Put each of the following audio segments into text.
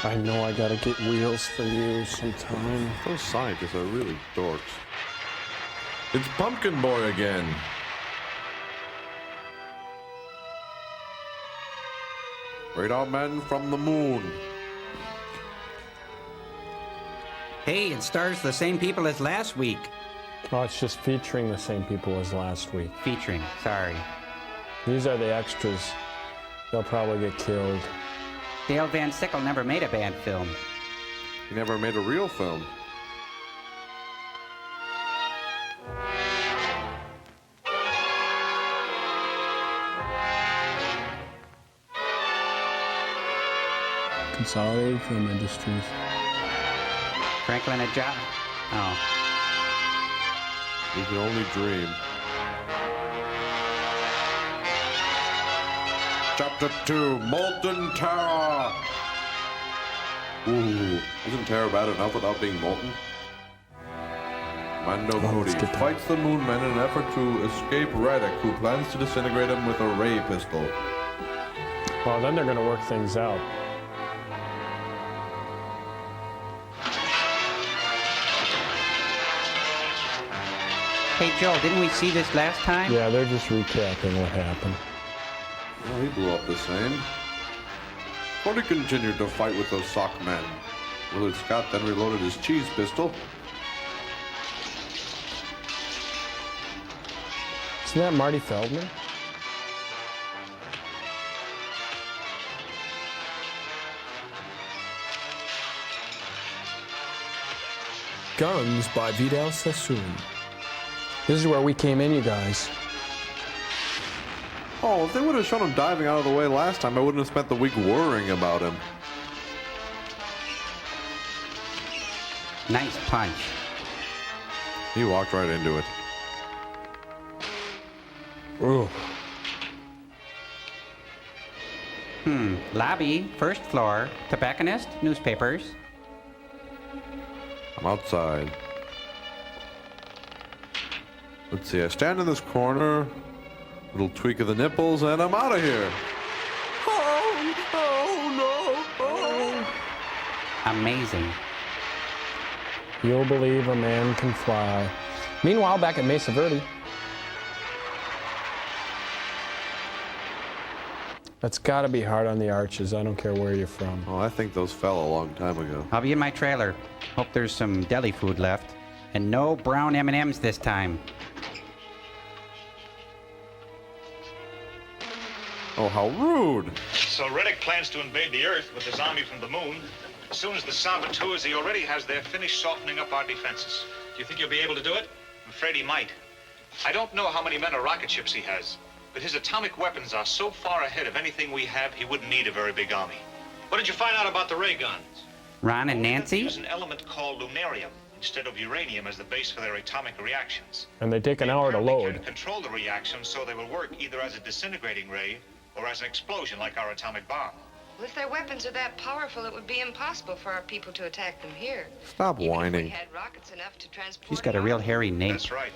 I know I gotta get wheels for you sometime. Those scientists are really dorks. It's Pumpkin Boy again. Radar man from the moon. Hey, it stars the same people as last week. Oh, it's just featuring the same people as last week. Featuring, sorry. These are the extras. They'll probably get killed. Dale Van Sickle never made a bad film. He never made a real film. Consolidated Film Industries. Franklin a job. Oh. We can only dream. Chapter 2, Molten Terror! Ooh, isn't terror bad enough without being molten? Mando Cody fights the Moon Men in an effort to escape Radek, who plans to disintegrate him with a ray pistol. Well, then they're gonna work things out. Hey, Joel, didn't we see this last time? Yeah, they're just recapping what happened. Well, he blew up the same. Cody continued to fight with those sock men. Willard Scott then reloaded his cheese pistol. Isn't that Marty Feldman? Guns by Vidal Sassoon. This is where we came in, you guys. Oh, if they would have shown him diving out of the way last time, I wouldn't have spent the week worrying about him. Nice punch. He walked right into it. Ooh. Lobby, first floor, tobacconist, newspapers. I'm outside. Let's see, I stand in this corner, little tweak of the nipples, and I'm out of here. Oh, no, oh. Amazing. You'll believe a man can fly. Meanwhile, back at Mesa Verde. That's gotta be hard on the arches. I don't care where you're from. Oh, I think those fell a long time ago. I'll be in my trailer. Hope there's some deli food left. And no brown M&Ms this time. Oh, how rude. So Reddick plans to invade the Earth with his army from the moon. As soon as the saboteurs he already has there finish softening up our defenses. Do you think you'll be able to do it? I'm afraid he might. I don't know how many men or rocket ships he has, but his atomic weapons are so far ahead of anything we have, he wouldn't need a very big army. What did you find out about the ray guns? Ron and They Nancy? use an element called lunarium instead of uranium as the base for their atomic reactions. And they take an hour to They load. can control the reactions so they will work either as a disintegrating ray or as an explosion like our atomic bomb. Well, if their weapons are that powerful, it would be impossible for our people to attack them here. Stop Even whining. if we had rockets enough to transport She's got a real hairy nape. That's right.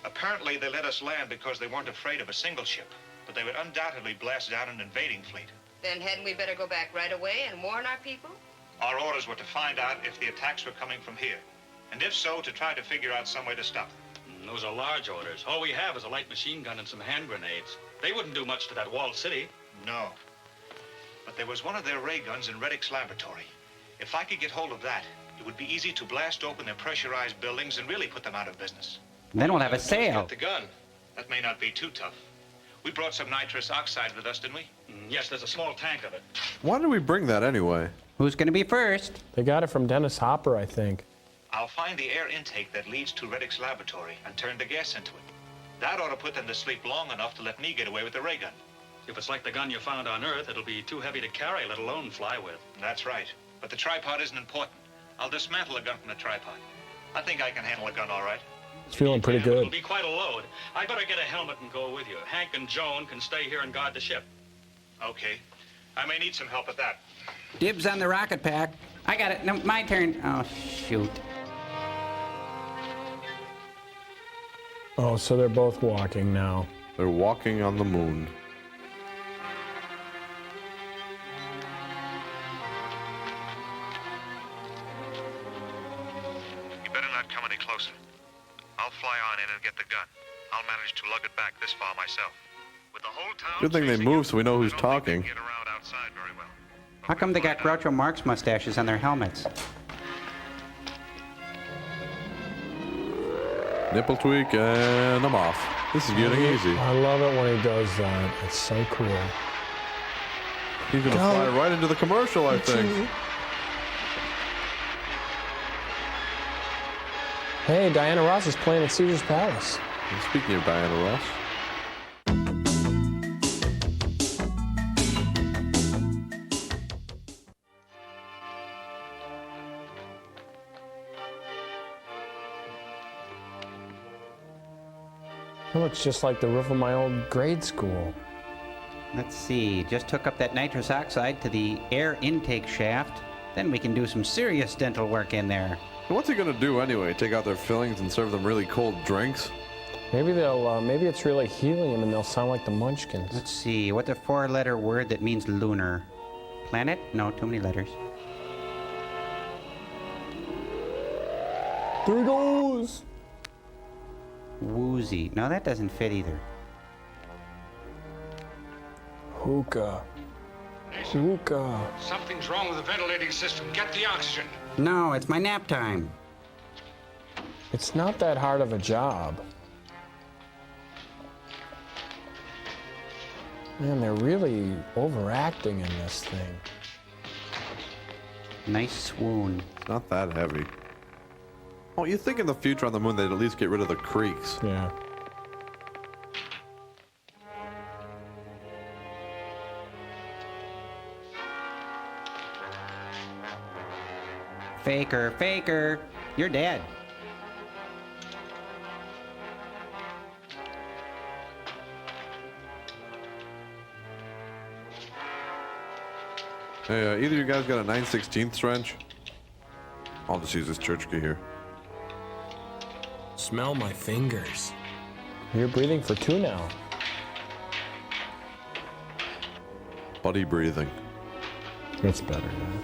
Apparently, they let us land because they weren't afraid of a single ship, but they would undoubtedly blast down an invading fleet. Then hadn't we better go back right away and warn our people? Our orders were to find out if the attacks were coming from here, and if so, to try to figure out some way to stop them. Those are large orders. All we have is a light machine gun and some hand grenades. They wouldn't do much to that walled city. No. But there was one of their ray guns in Reddick's laboratory. If I could get hold of that, it would be easy to blast open their pressurized buildings and really put them out of business. Then we'll have a sale. Get the gun. That may not be too tough. We brought some nitrous oxide with us, didn't we? Yes, there's a small tank of it. Why did we bring that anyway? Who's gonna be first? They got it from Dennis Hopper, I think. I'll find the air intake that leads to Reddick's laboratory and turn the gas into it. That ought to put them to sleep long enough to let me get away with the ray gun. If it's like the gun you found on Earth, it'll be too heavy to carry, let alone fly with. That's right. But the tripod isn't important. I'll dismantle a gun from the tripod. I think I can handle a gun all right. It's feeling pretty Yeah, it'll good. be quite a load. I better get a helmet and go with you. Hank and Joan can stay here and guard the ship. Okay. I may need some help at that. Dibs on the rocket pack. I got it. No, my turn. Oh, shoot. Oh, so they're both walking now. They're walking on the moon. not come any closer. I'll fly on in and get the gun. I'll manage to lug it back this far myself. With the whole town Good thing they chasing move you, so we know who's I don't think they talking. can get around outside very well. But How come they we'll got find out. Groucho Marx mustaches on their helmets? Nipple tweak, and I'm off. This is getting easy. I love it when he does that. It's so cool. He's gonna fly right into the commercial, I think. Hey, Diana Ross is playing at Caesar's Palace. And speaking of Diana Ross, It looks just like the roof of my old grade school. Let's see, just hook up that nitrous oxide to the air intake shaft. Then we can do some serious dental work in there. what's he gonna do anyway? Take out their fillings and serve them really cold drinks? Maybe maybe it's really healing them and they'll sound like the Munchkins. Let's see, what's a four-letter word that means lunar? Planet? No, too many letters. There he goes! Woozy. No, that doesn't fit either. Hookah. Hookah. Something's wrong with the ventilating system. Get the oxygen. No, it's my nap time. It's not that hard of a job. Man, they're really overacting in this thing. Nice swoon. It's not that heavy. Oh, you think in the future on the moon they'd at least get rid of the creaks? Yeah. Faker, faker. You're dead. Hey, either you guys got a 9/16 wrench? I'll just use this church key here. Smell my fingers. You're breathing for two now. Buddy breathing. It's better now.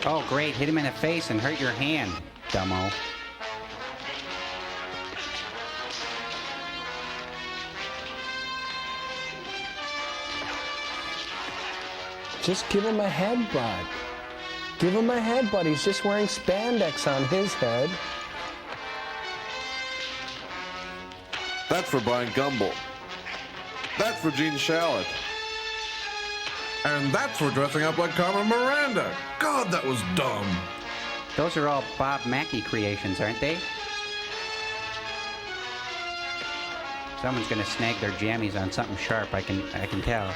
Oh, great. Hit him in the face and hurt your hand, dumbo. Just give him a headbutt. Give him a headbutt. He's just wearing spandex on his head. That's for Brian Gumble. That's for Gene Shalit. And that's for dressing up like Carmen Miranda. God, that was dumb. Those are all Bob Mackey creations, aren't they? Someone's gonna snag their jammies on something sharp, I can tell.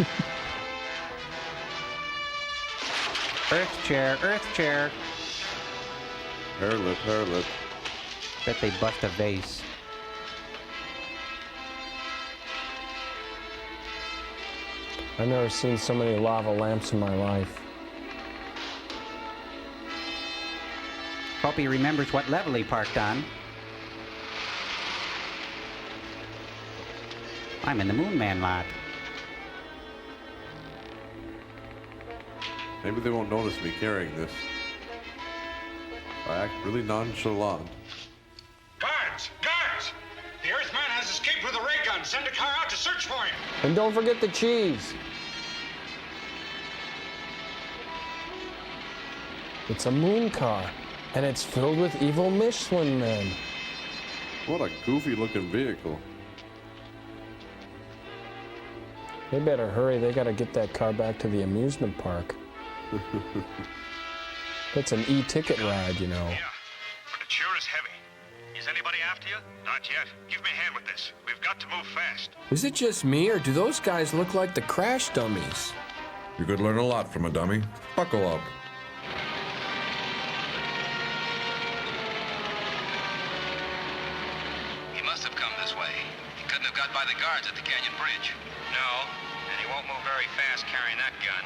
Earth chair, earth chair. Hair lip, hair lip. Bet they bust a vase. I've never seen so many lava lamps in my life. Hope he remembers what level he parked on. I'm in the Moon Man lot. Maybe they won't notice me carrying this. I act really nonchalant. Guards! Guards! The Earthman has escaped with a ray gun. Send a car out to search for him. And don't forget the cheese. It's a moon car, and it's filled with evil Michelin men. What a goofy looking vehicle. They better hurry. They gotta get that car back to the amusement park. That's an e-ticket ride, you know. Yeah, but it sure is heavy. Is anybody after you? Not yet. Give me a hand with this. We've got to move fast. Is it just me, or do those guys look like the crash dummies? You could learn a lot from a dummy. Buckle up. He must have come this way. He couldn't have got by the guards at the Canyon Bridge. No, and he won't move very fast carrying that gun.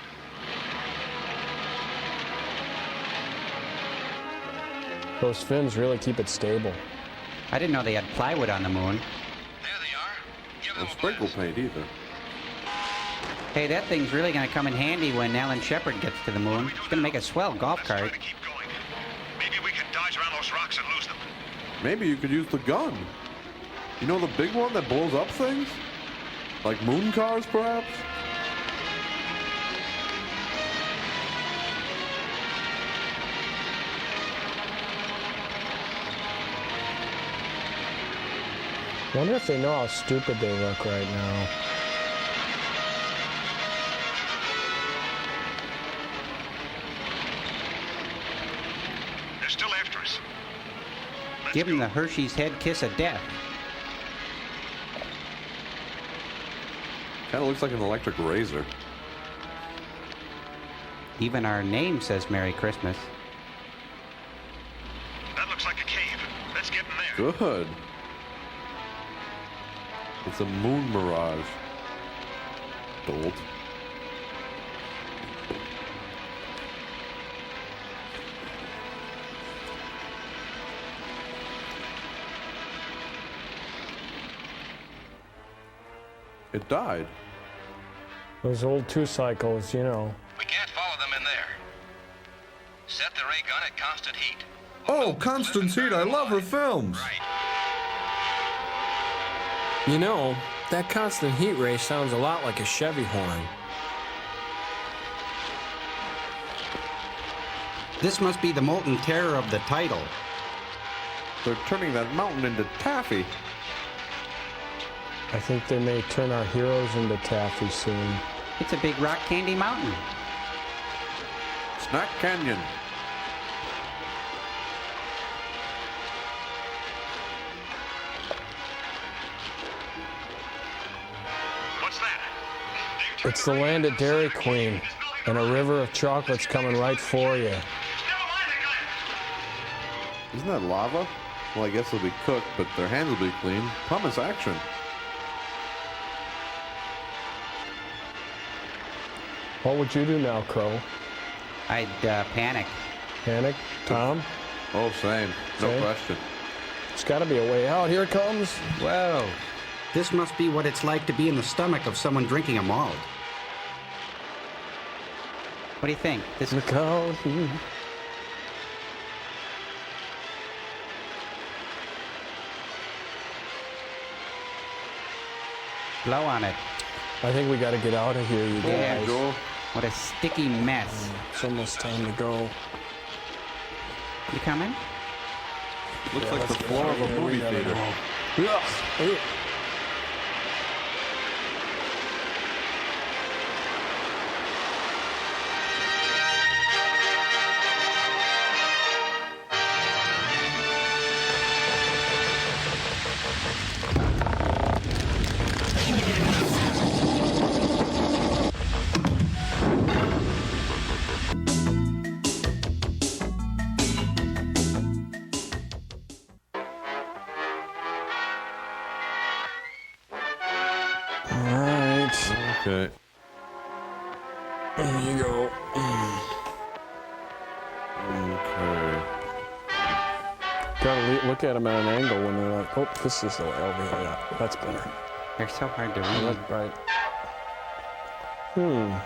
Those fins really keep it stable. I didn't know they had plywood on the moon. There they No sprinkle paint either. Hey, that thing's really going to come in handy when Alan Shepard gets to the moon. It's going to make a swell golf Let's try cart. to keep going. Maybe we can dodge around those rocks and lose them. Maybe you could use the gun. You know the big one that blows up things? Like moon cars, perhaps? Wonder if they know how stupid they look right now. They're still after us. Let's Give him go. the Hershey's head kiss of death. Kind of looks like an electric razor. Even our name says Merry Christmas. That looks like a cave. Let's get in there. Good. It's a moon mirage. Dolt. It died. Those old two-cycles, you know. We can't follow them in there. Set the ray gun at constant heat. Oh, Constance Heat, I love her films. Right. You know, that constant heat ray sounds a lot like a Chevy horn. This must be the molten terror of the title. They're turning that mountain into taffy. I think they may turn our heroes into taffy soon. It's a big rock candy mountain. Snack Canyon. What's that? It's the land of Dairy Queen, and a river of chocolates coming right for you. Never mind the gun. Isn't that lava? Well, I guess they'll be cooked, but their hands will be clean. Promise action. What would you do now, Crow? I'd panic. Panic? Tom? Oh, same. No Same? question. There's got to be a way out. Here it comes. Whoa. This must be what it's like to be in the stomach of someone drinking a malt. What do you think? This Look out. blow on it. I think we got to get out of here, you Yeah. guys. Go. What a sticky mess. It's almost time to go. You coming? Looks like the floor of a movie theater. Ugh. Okay. There you go. Okay. Gotta look at them at an angle when they're like, oh, this is the way over here. Yeah, that's better. They're so hard to Oh, read. that's right.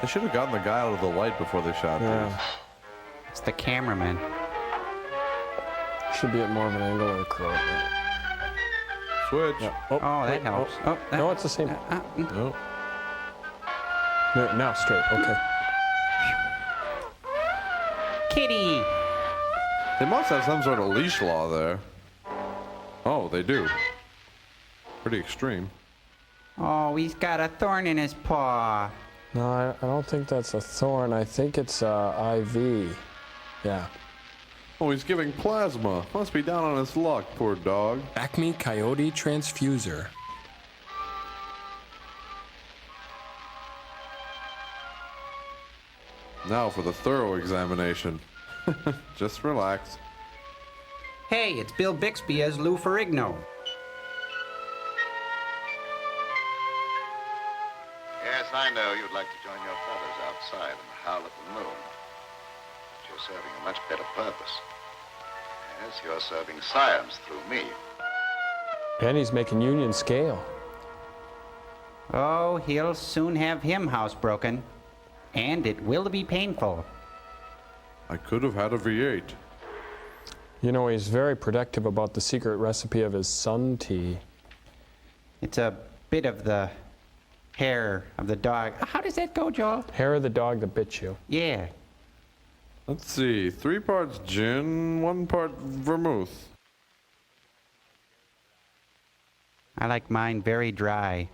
They should have gotten the guy out of the light before they shot Yeah. these. It's the cameraman. Should be at more of an angle or a crow. Switch. Yeah. Oh, that wait, helps. Oh, Oh, that- no, it's the same. No. There, now straight. Okay. Kitty! They must have some sort of leash law there. Oh, they do. Pretty extreme. Oh, he's got a thorn in his paw. No, I don't think that's a thorn. I think it's IV. Yeah. Oh, he's giving plasma. Must be down on his luck, poor dog. Acme Coyote Transfuser. Now for the thorough examination. Just relax. Hey, it's Bill Bixby as Lou Ferrigno. Yes, I know you'd like to join your brothers outside in the howl of the moon. But you're serving a much better purpose. Yes, you're serving science through me. And he's making union scale. Oh, he'll soon have him housebroken. And it will be painful. I could have had a V8. You know, he's very protective about the secret recipe of his sun tea. It's a bit of the hair of the dog. How does that go, Joel? Hair of the dog that bit you. Yeah. Let's see, 3 parts gin, 1 part vermouth. I like mine very dry.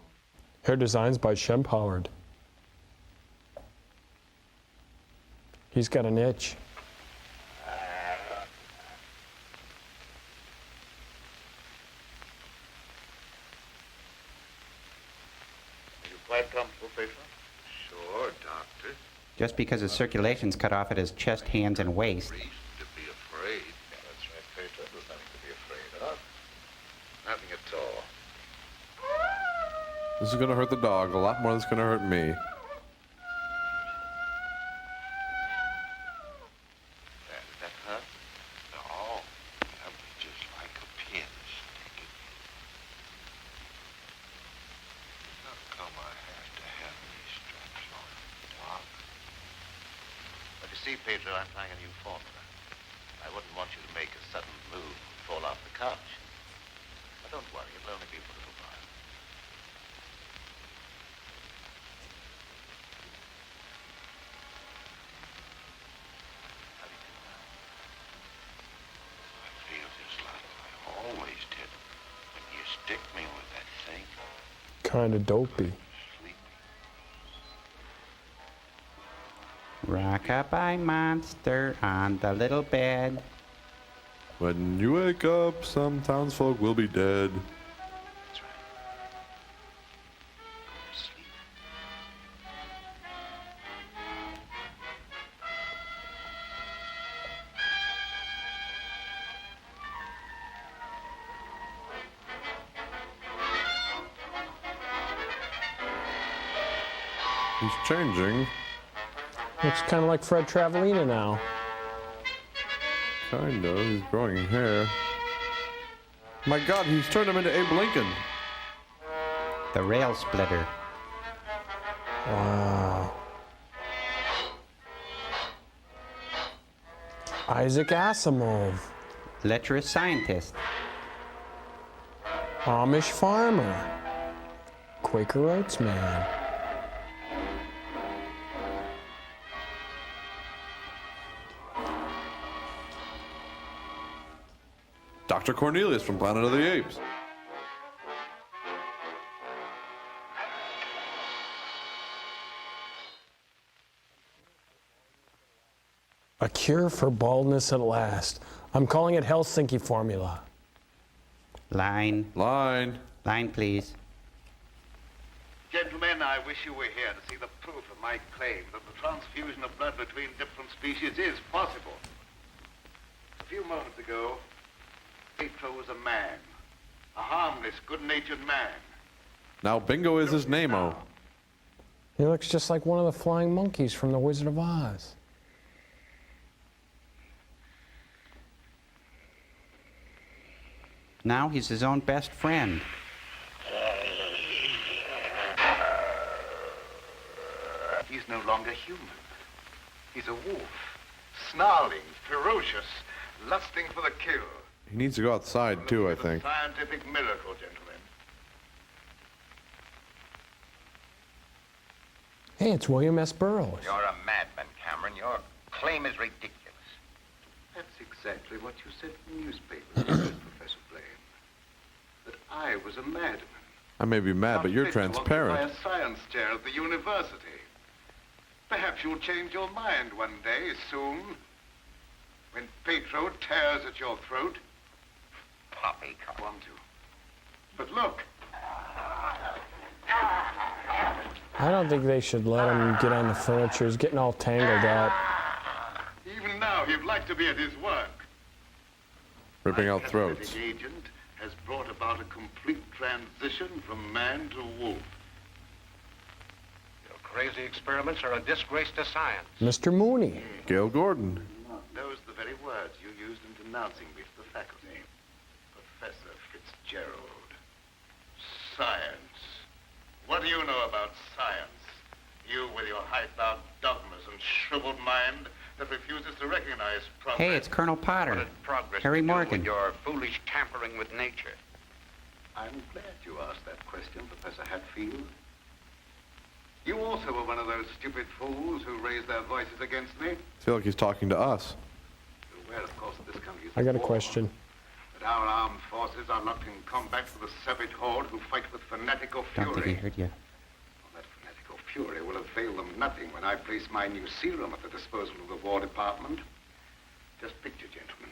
Hair designs by Shemp Howard. He's got an itch. Are you quite comfortable, Pedro? Sure, Doctor. Just because his circulation's cut off at his chest, hands, and waist. Reason to be afraid. Yeah, that's right, Pedro. There's nothing to be afraid of. Nothing at all. This is gonna hurt the dog a lot more than it's gonna hurt me. That hurt? No. That was just like a pin sticking. How come I have to have these straps on, Doc? But you see, Pedro, I'm trying a new formula. I wouldn't want you to make a sudden move and fall off the couch. But don't worry, it'll only be for a little while. How do you feel now? I feel just like I always did when you stick me with that thing. Kinda dopey. Sleepy. Rockabye monster on the little bed. When you wake up, some townsfolk will be dead. That's right. Go to sleep. He's changing. Looks kind of like Fred Travelina now. Kind of. He's growing hair. My God, he's turned him into Abe Lincoln. The rail splitter. Wow. Isaac Asimov. Lecherous scientist. Amish farmer. Quaker Oats man. Dr. Cornelius from Planet of the Apes. A cure for baldness at last. I'm calling it Helsinki formula. Line. Line. Line, please. Gentlemen, I wish you were here to see the proof of my claim that the transfusion of blood between different species is possible. A few moments ago, Petro was a man. A harmless, good-natured man. Now Bingo is his name-o. He looks just like one of the flying monkeys from The Wizard of Oz. Now he's his own best friend. He's no longer human. He's a wolf. Snarling, ferocious, lusting for the kill. He needs to go outside, too, I think. Scientific miracle, gentlemen. Hey, it's William S. Burroughs. You're a madman, Cameron. Your claim is ridiculous. That's exactly what you said in the newspapers, Professor Blaine. That I was a madman. I may be mad, but you're Not fit to transparent. occupy a science chair at the university. Perhaps you'll change your mind one day, soon. When Petro tears at your throat. Poppycock. Want to. But look. I don't think they should let him get on the furniture. He's getting all tangled up. Even now, he'd like to be at his work. Ripping My out throats. catalytic agent has brought about a complete transition from man to wolf. Your crazy experiments are a disgrace to science. Mr. Mooney. Gail Gordon. Those are the very words you used in denouncing me to the faculty. Professor Fitzgerald. Science. What do you know about science? You with your hidebound dogmas and shriveled mind that refuses to recognize progress. Hey, it's Colonel Potter. What did progress Harry do Morgan. with your foolish tampering with nature? I'm glad you asked that question, Professor Hatfield. You also were one of those stupid fools who raised their voices against me. I feel like he's talking to us. You're aware, of course, that this country is I got a war, question. that our armed forces are locked in combat with a savage horde who fight with fanatical fury. Don't think he heard you. Well, that fanatical fury will avail them nothing when I place my new serum at the disposal of the War Department. Just picture, gentlemen,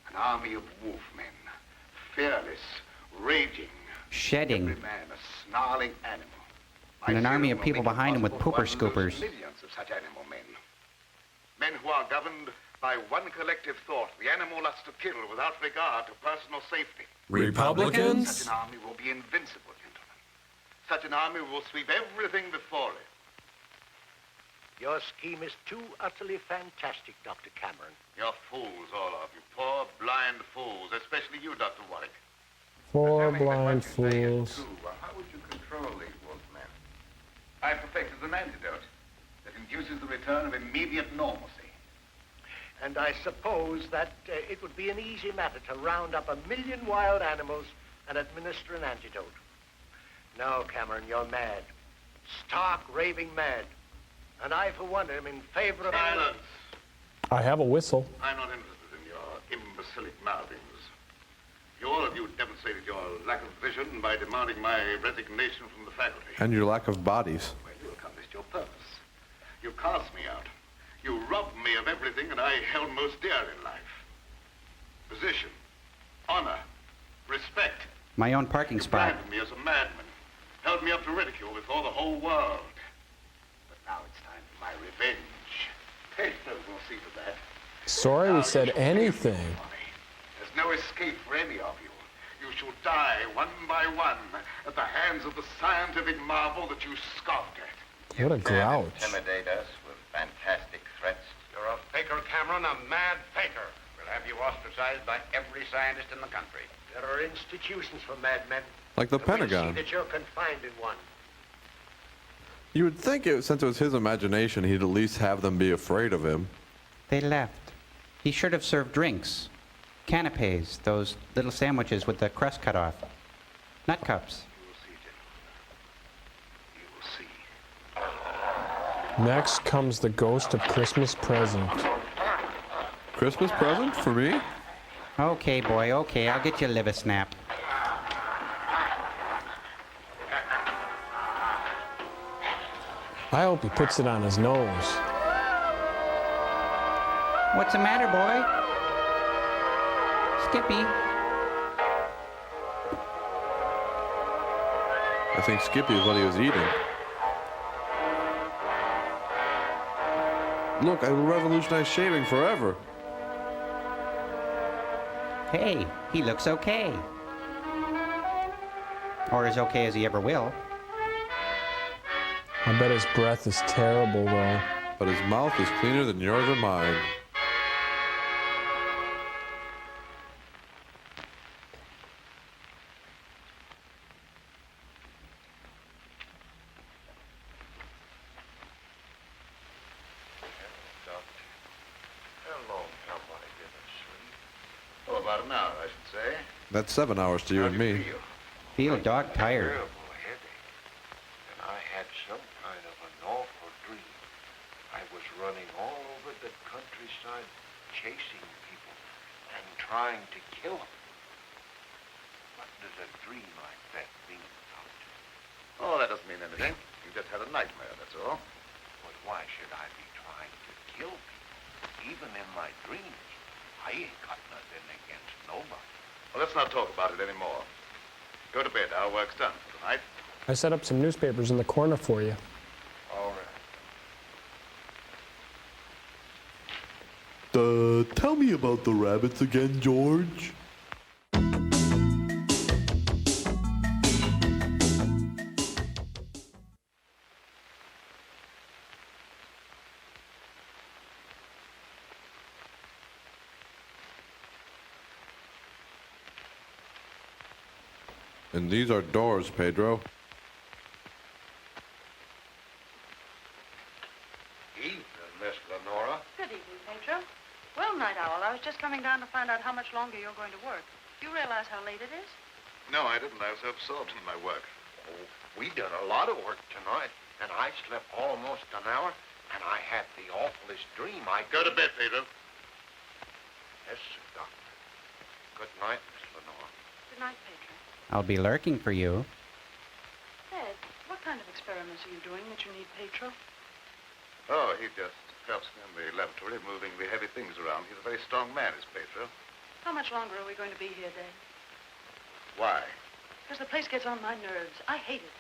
an army of wolfmen, fearless, raging, Shedding. every man a snarling animal. And an My army serum of will people make it behind him with possible pooper for one to lose scoopers. Millions of such animal men. Men who are governed by one collective thought, the animal lust to kill without regard to personal safety. Republicans? Such an army will be invincible, gentlemen. Such an army will sweep everything before it. Your scheme is too utterly fantastic, Dr. Cameron. You're fools, all of you. Poor, blind fools. Especially you, Dr. Warwick. Four Assuming that blind what you say is fools. true, well, how would you control these wolfmen? I perfected an antidote that induces the return of immediate normalcy. And I suppose that it would be an easy matter to round up 1 million wild animals and administer an antidote. No, Cameron, you're mad. Stark, raving mad. And I, for one, am in favor of... Silence! I have a whistle. I'm not interested in your imbecilic mouthings. You all of you demonstrated your lack of vision by demanding my resignation from the faculty. And your lack of bodies. Well, you accomplished your purpose. You cast me out. You robbed me of everything that I held most dear in life. Position, honor, respect. My own parking You spot. branded me as a madman. Held me up to ridicule before the whole world. But now it's time for my revenge. Pedro will see to that. Sorry Now we you said shall pay anything. for me. There's no escape for any of you. You shall die one by one at the hands of the scientific marvel that you scoffed at. What a You can't grouch. intimidate us with fantastic threats. You're a faker, Cameron, a mad faker. We'll have you ostracized by every scientist in the country. There are institutions for madmen. Like the And we'll Pentagon. see that you're confined in one. You would think, since it was his imagination, he'd at least have them be afraid of him. They left. He should have served drinks. Canapes, those little sandwiches with the crust cut off. Nut cups. You will see, gentlemen. You will see. Next comes the ghost of Christmas present. Christmas present for me? Okay, boy, okay, I'll get you a liver snap. I hope he puts it on his nose. What's the matter, boy? Skippy. I think Skippy is what he was eating. Look, I will revolutionize shaving forever. Hey, he looks okay. Or as okay as he ever will. I bet his breath is terrible, though. But his mouth is cleaner than yours or mine. How long have I been asleep? Oh, about an hour, I should say. That's 7 hours to you How and do you me. feel? Feel dog tired. Terrible headache. And I had some kind of an awful dream. I was running all over the countryside, chasing people and trying to kill them. What does a dream like that mean, Doctor? Oh, that doesn't mean anything. You just had a nightmare, that's all. But why should I be trying to kill people? Even in my dreams, I ain't got nothing against nobody. Well, let's not talk about it anymore. Go to bed. Our work's done for tonight. I set up some newspapers in the corner for you. All right. Tell me about the rabbits again, George. And these are doors, Pedro. Night Owl. I was just coming down to find out how much longer you're going to work. Do you realize how late it is? No, I didn't. I was absorbed in my work. Oh, we did a lot of work tonight, and I slept almost an hour, and I had the awfulest dream. Go to bed, Pedro. Yes, sir, Doctor. Good night, Miss Lenore. Good night, Pedro. I'll be lurking for you. Ed, what kind of experiments are you doing that you need Pedro? Oh, he just helps me in the laboratory, moving the heavy things around. He's a very strong man, is Pedro. How much longer are we going to be here, Dad? Why? Because the place gets on my nerves. I hate it.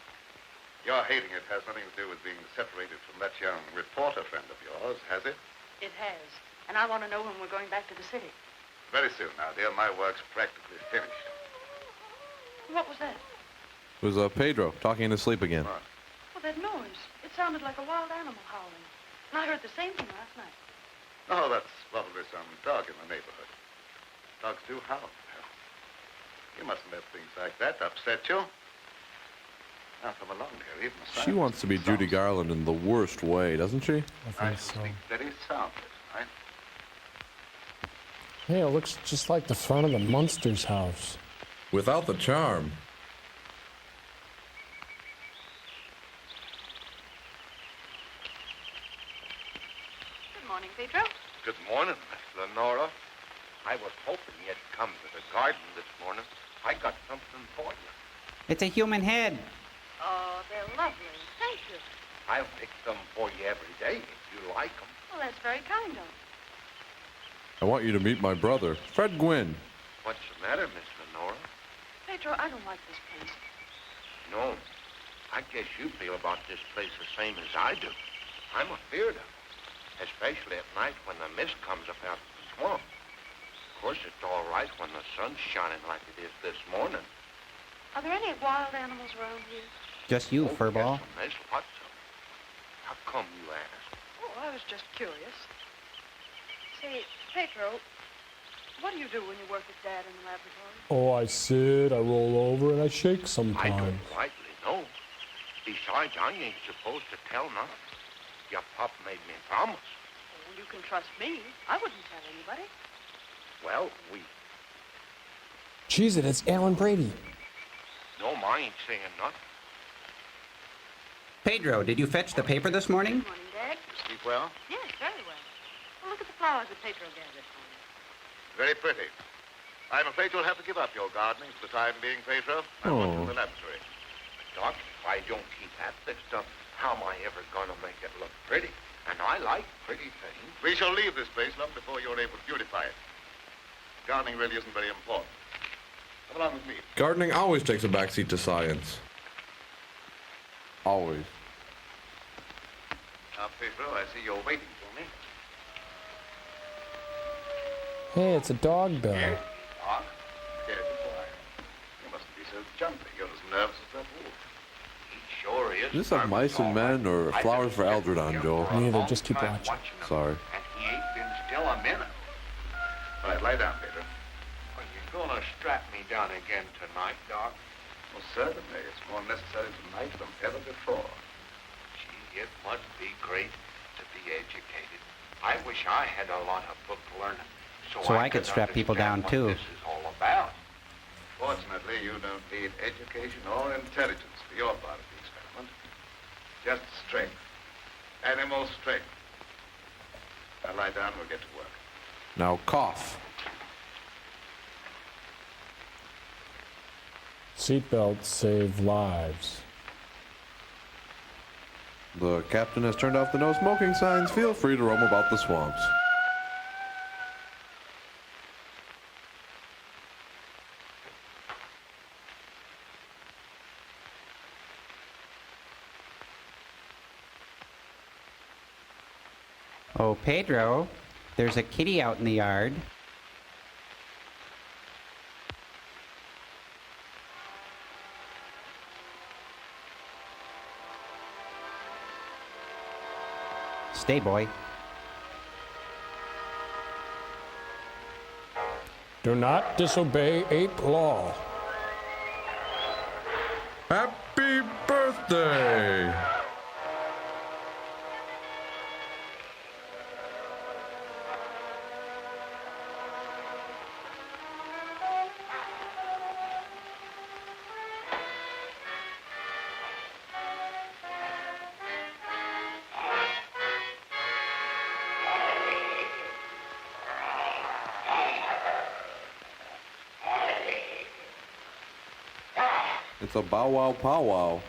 Your hating it has nothing to do with being separated from that young reporter friend of yours, has it? It has. And I want to know when we're going back to the city. Very soon now, dear. My work's practically finished. What was that? It was Pedro talking in his sleep again. What? Well, that noise. It sounded like a wild animal howling. And I heard the same thing last night. Oh, that's probably some dog in the neighborhood. Dogs do howl. Well, you mustn't let things like that upset you. Now, come along here. Even She wants to be Judy Garland in the worst way, doesn't she? I think so. speak very soundly tonight. Hey, it looks just like the front of the Munsters house. Without the charm. Good morning, Pedro. Good morning, Miss Lenora. I was hoping you'd come to the garden this morning. I got something for you. It's a human head. Oh, they're lovely. Thank you. I'll pick some for you every day if you like them. Well, that's very kind of you. I want you to meet my brother, Fred Gwynn. What's the matter, Miss Lenora? Pedro, I don't like this place. No. I guess you feel about this place the same as I do. I'm afeard of it, especially at night when the mist comes up out of the swamp. Of course, it's all right when the sun's shining like it is this morning. Are there any wild animals around here? Just you, Furball. Yes, there's lots of them. How come you ask? Oh, I was just curious. Say, Pedro, what do you do when you work with Dad in the laboratory? Oh, I sit, I roll over, and I shake I sometimes. don't rightly know. Besides, I ain't supposed to tell nothing. Your pup made me promise. Oh, you can trust me. I wouldn't tell anybody. Well, we... Jeez, it's Alan Brady. No, I ain't saying nothing. Pedro, did you fetch the paper this morning? Good morning, Dad. Sleep well? Yes, very well. Well, look at the flowers that Pedro gathered for me. Very pretty. I'm afraid you'll have to give up your gardening for the time being, Pedro. I want you in the laboratory. Doc, if I don't keep at this stuff, how am I ever going to make it look pretty? And I like pretty things. We shall leave this place long before you're able to beautify it. Gardening really isn't very important. Come along with me. Gardening always takes a backseat to science. Always. Now, Pedro, I see you're waiting for me. Hey, it's a dog bell. Yes, Doc. Scared you why? You mustn't be so jumpy. You're as nervous as that wolf. He sure is. Is this a mice and men or flowers for Algernon, Joe? Neither, just keep watching. Sorry. And he ain't been still a minute. All right, lie down, Pedro. Are you going to strap me down again tonight, Doc? Well, certainly. It's more necessary tonight than ever before. Gee, it must be great to be educated. I wish I had a lot of book learning. So I could strap people down, understand too. what this is all about. Fortunately, you don't need education or intelligence for your part of the experiment. Just strength. Animal strength. Now lie down, we'll get to work. Now cough. Seatbelts save lives. The captain has turned off the no smoking signs. Feel free to roam about the swamps. Oh, Pedro, there's a kitty out in the yard. Stay, boy. Do not disobey ape law. Happy birthday! It's a bow wow powwow.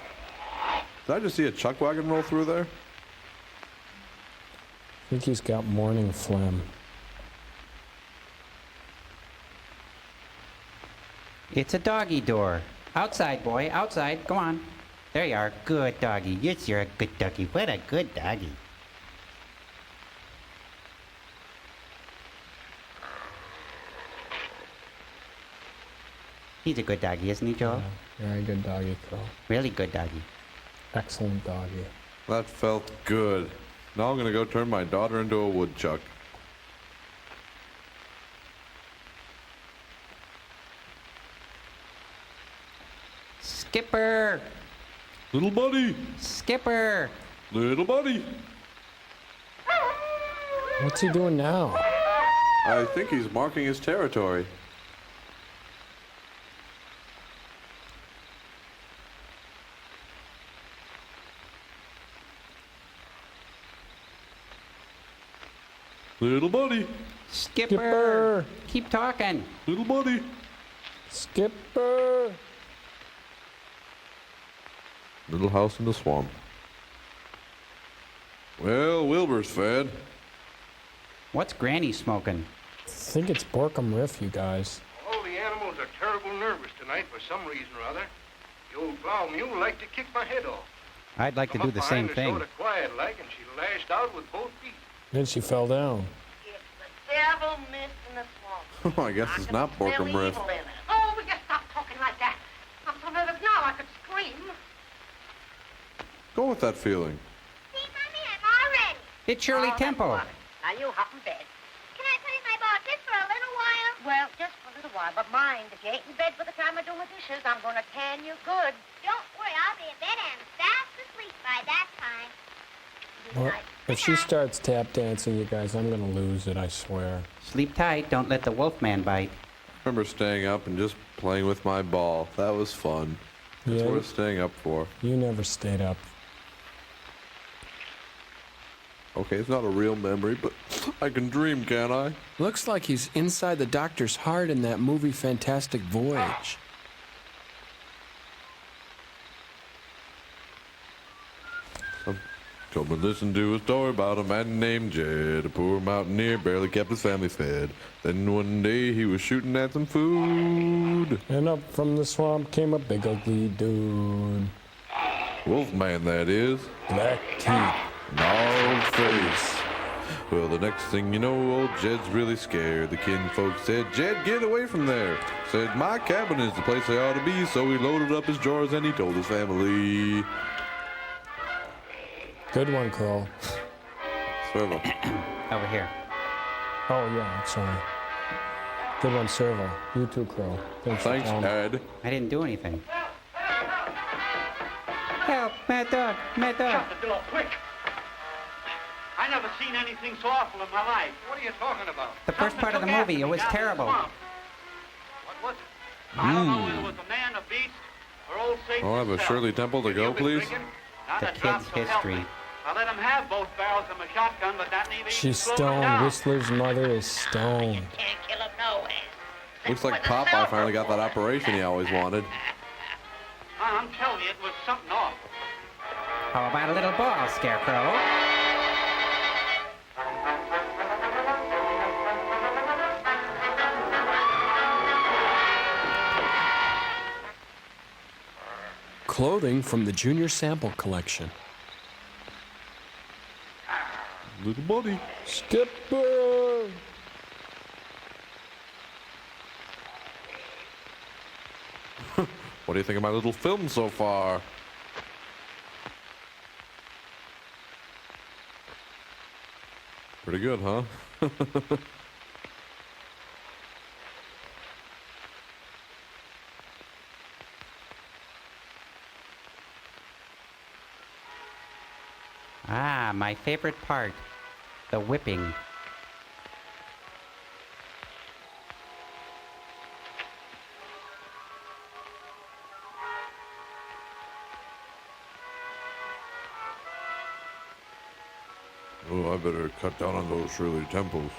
Did I just see a chuck wagon roll through there? I think he's got morning phlegm. It's a doggy door. Outside, boy, outside. Go on. There you are. Good doggy. Yes, you're a good doggy. What a good doggy. He's a good doggy, isn't he, Joel? Yeah, very good doggy, Crow. Really good doggy. Excellent doggy. That felt good. Now I'm gonna go turn my daughter into a woodchuck. Skipper! Little buddy! Skipper! Little buddy! What's he doing now? I think he's marking his territory. Little buddy! Skipper! Keep talking. Little buddy! Skipper! Little house in the swamp. Well, Wilbur's fed. What's Granny smoking? I think it's Borkum Riff, you guys. All the animals are terrible nervous tonight for some reason or other. The old plow mule liked to kick my head off. I'd like to do the same thing. Sort of quiet like, and she lashed out with both feet. Then she fell down. It's the devil mist in the swamp. Oh, I guess it's not Borkum Riff. Oh, will you stop talking like that? I'm so nervous now I could scream. Go with that feeling. See, Mommy, I'm all ready. It's Shirley Temple. Now you hop in bed. Can I play my ball just for a little while? Well, just for a little while, but mind, if you ain't in bed by the time I do my dishes, I'm going to tan you good. Don't worry, I'll be in bed and fast asleep by that time. Well, if she starts tap dancing, you guys, I'm gonna lose it, I swear. Sleep tight. Don't let the wolf man bite. I remember staying up and just playing with my ball. That was fun. That's Yeah. what I was staying up for. You never stayed up. Okay, it's not a real memory, but I can dream, can't I? Looks like he's inside the doctor's heart in that movie Fantastic Voyage. Come and listen to a story about a man named Jed. A poor mountaineer barely kept his family fed. Then one day he was shooting at some food. And up from the swamp came a big ugly dude. Wolfman, that is. Black teeth. Gnarled face. Well, the next thing you know, old Jed's really scared. The kinfolk said, Jed, get away from there. Said, my cabin is the place I ought to be. So he loaded up his drawers and he told his family. Good one, Crow. Servo. Over here. Oh, yeah, sorry. Good one, Servo. You too, Crow. Thanks, Ed. I didn't do anything. Help! Mad dog! Mad dog! Shut the door, quick! I never seen anything so awful in my life. What are you talking about? The first part of the movie, it was terrible. What was it? I don't know whether it was a man, a beast, or old Satan I'll have a himself. Shirley Temple to go, please. The kid's history. I let him have both barrels of my shotgun, but that neither She's stoned. Whistler's mother is stoned. Can't kill him no way. Looks like Popeye finally got that operation he always wanted. I'm telling you, it was something awful. How about a little ball, Scarecrow? Clothing from the Junior Sample Collection. Little buddy. Skipper! What do you think of my little film so far? Pretty good, huh? Ah, my favorite part. The whipping. Oh, I better cut down on those Shirley Temples.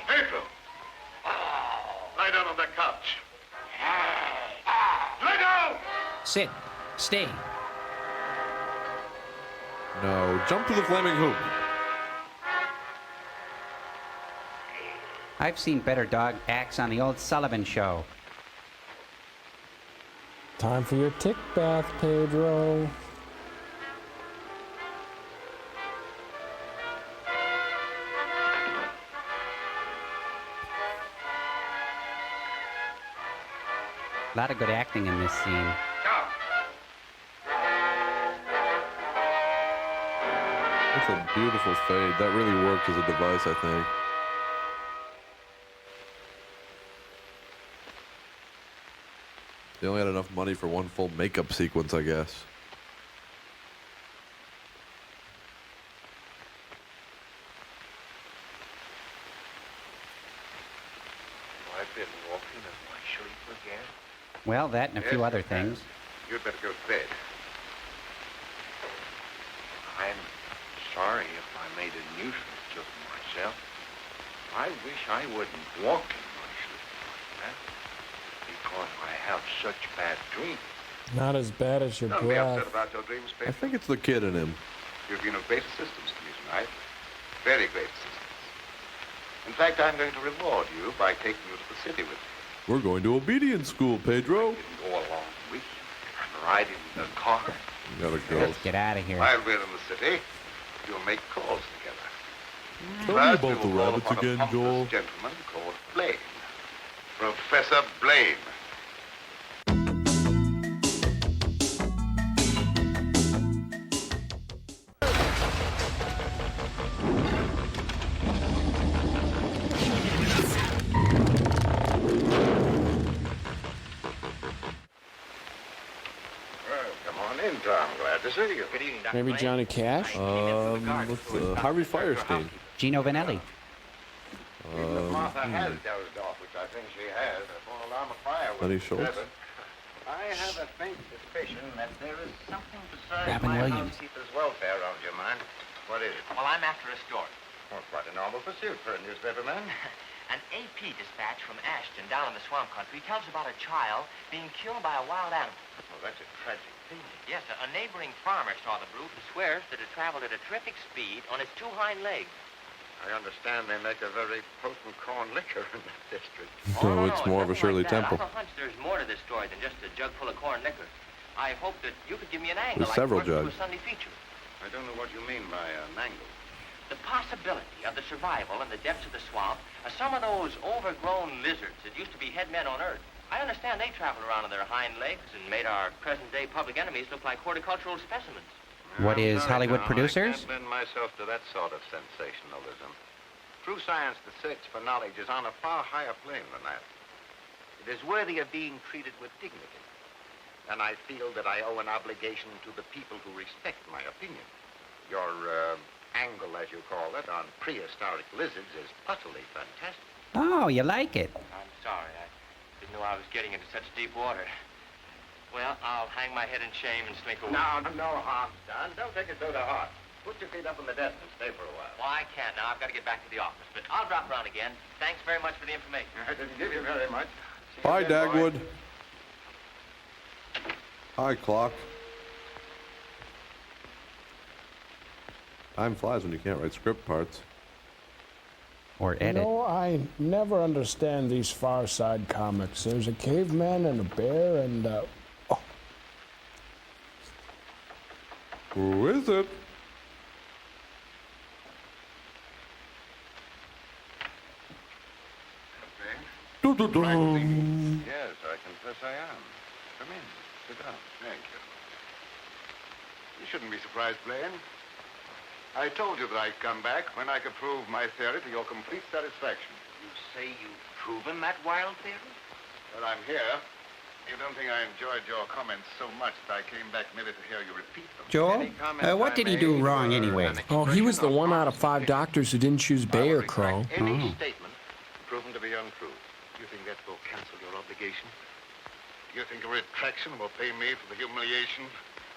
Pedro! Lie down on on the couch. Let go! Sit. Stay. No, jump to the flaming hoop. I've seen better dog acts on the old Sullivan Show. Time for your tick bath, Pedro. A lot of good acting in this scene. That's a beautiful fade. That really worked as a device, I think. They only had enough money for one full makeup sequence, I guess. I've been walking in my sleep again. Well, that and a few other things. You'd better go to bed. I'm sorry if I made a nuisance of myself. I wish I wouldn't walk in my sleep like that, because I have such bad dreams. Not as bad as your Don't be upset breath. about your dreams, I Pedro. think it's the kid in him. You've been of great assistance to me tonight. Very great assistance. In fact, I'm going to reward you by taking you to the city with me. We're going to obedience school, Pedro. Didn't go along with you. I'm riding in the car. You gotta go. Let's get out of here. While we're in the city, you'll make calls together. Tell me First, about we the will call rabbits upon a again, pompous Joel. gentleman called Blaine. Professor Blaine. Come on in, Tom. Glad to see you. Good evening, Dr. Maybe Blaine. Johnny Cash? What's Harvey Firestein? Gino Vanelli. Even if Martha has dozed off, which I think she has, a full alarm of fire was Lenny Schultz? present. I have a faint suspicion that there is something besides Robin my Williams. housekeeper's welfare on your mind. What is it? Well, I'm after a story. Well, quite a normal pursuit for a newspaperman. An AP dispatch from Ashton down in the swamp country tells about a child being killed by a wild animal. Well, that's a tragic thing. Yes, a neighboring farmer saw the brute and swears that it traveled at a terrific speed on its two hind legs. I understand they make a very potent corn liquor in that district. No, it's more of a nothing Shirley like that. Temple. I have a hunch there's more to this story than just a jug full of corn liquor. I hope that you could give me an angle There's like several it was jugs. to a Sunday feature. I don't know what you mean by an angle. The possibility of the survival in the depths of the swamp of some of those overgrown lizards that used to be head men on Earth. I understand they traveled around on their hind legs and made our present-day public enemies look like horticultural specimens. What I'm is sorry, Hollywood Tom, producers? I can't lend myself to that sort of sensationalism. True science, the search for knowledge, is on a far higher plane than that. It is worthy of being treated with dignity. And I feel that I owe an obligation to the people who respect my opinion. Your angle, as you call it, on prehistoric lizards is utterly fantastic. Oh, you like it? I'm sorry. I didn't know I was getting into such deep water. Well, I'll hang my head in shame and slink away. No harm's done. Don't take it so to heart. Put your feet up on the desk and stay for a while. Well, I can't now. I've got to get back to the office. But I'll drop around again. Thanks very much for the information. I didn't give you very much. See you Bye, again, boy. Dagwood. Hi, clock. Time flies when you can't write script parts. Or You edit. know, I never understand these Far Side comics. There's a caveman and a bear and, oh, Who is it? Dun-dun-dun. Yes, I confess I am. Come in. Sit down. Thank you. You shouldn't be surprised, Blaine. I told you that I'd come back when I could prove my theory to your complete satisfaction. You say you've proven that wild theory? Well, I'm here. You don't think I enjoyed your comments so much that I came back merely to hear you repeat them? Joel, what did he do wrong anyway? Oh, he was the 1 out of 5 doctors who didn't choose Bay or Crow. Any statement proven to be untrue. Do you think that will cancel your obligation? Do you think a retraction will pay me for the humiliation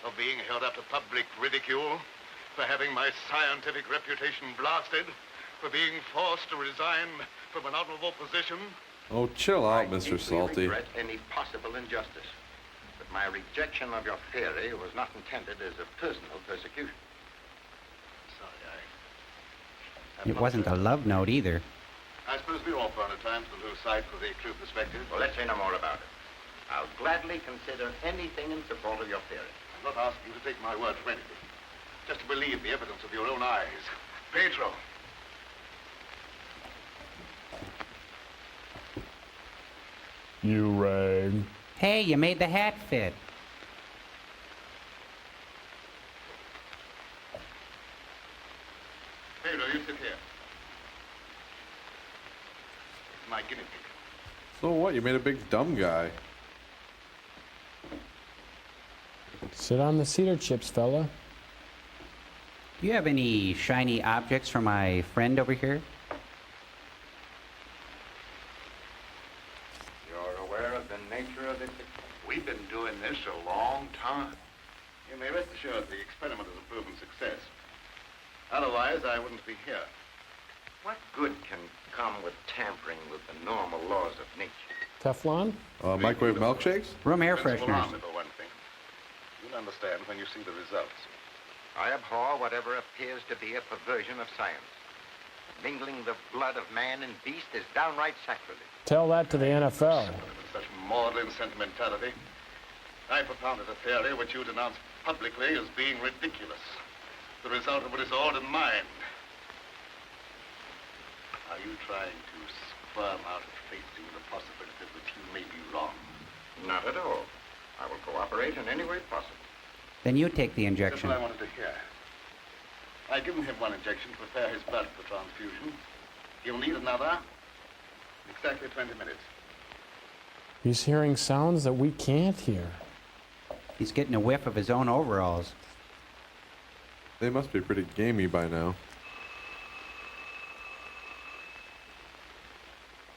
of being held up to public ridicule, for having my scientific reputation blasted, for being forced to resign from an honorable position? Oh, chill out, I Mr. deeply Salty. regret any possible injustice, but my rejection of your theory was not intended as a personal persecution. Sorry, It wasn't a love note either. I suppose we all found it time to lose sight for the true perspective. Well, let's say no more about it. I'll gladly consider anything in support of your theory. I'm not asking you to take my word for anything. Just to believe the evidence of your own eyes. Pedro. You rang. Hey, you made the hat fit. Pedro, you sit here. My guinea pig. So what? You made a big dumb guy. Sit on the cedar chips, fella. Do you have any shiny objects for my friend over here? You're aware of the nature of this? We've been doing this a long time. You may rest assured the experiment is a proven success. Otherwise, I wouldn't be here. What good can come with tampering with the normal laws of nature? Teflon? Microwave milkshakes? Room air Principle fresheners. army, for one thing. You'll understand when you see the results. I abhor whatever appears to be a perversion of science. Mingling the blood of man and beast is downright sacrilege. Tell that to the NFL. With such maudlin sentimentality, I propounded a theory which you denounced publicly as being ridiculous. The result of it is all in mind. Are you trying to squirm out of facing the possibility that you may be wrong? Not at all. I will cooperate in any way possible. Then you take the That's injection. what I wanted to hear. I've given him one injection to prepare his blood for transfusion. He'll need another in exactly 20 minutes. He's hearing sounds that we can't hear. He's getting a whiff of his own overalls. They must be pretty gamey by now.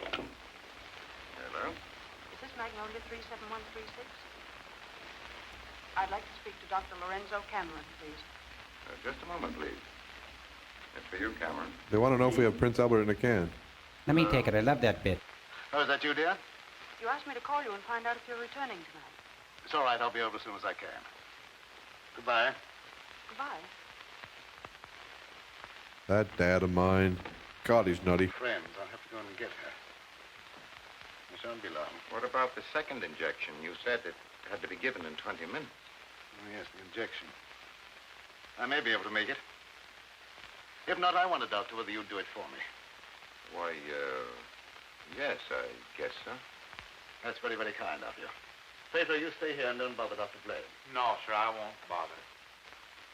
Hello? Is this Magnolia 37136? I'd like to speak to Dr. Lorenzo Cameron, please. Just a moment, please. It's for you, Cameron. They want to know if we have Prince Albert in a can. Let me take it. I love that bit. Oh, is that you, dear? You asked me to call you and find out if you're returning tonight. It's all right. I'll be over as soon as I can. Goodbye. Goodbye. That dad of mine. God, he's nutty. Friends, I'll have to go in and get her. It shan't be long. What about the second injection? You said it had to be given in 20 minutes. Oh, yes, the injection. I may be able to make it. If not, I want to doctor whether you'd do it for me. Why, yes, I guess so. That's very, very kind of you. Pedro, you stay here and don't bother Dr. Blade. No, sir, I won't bother.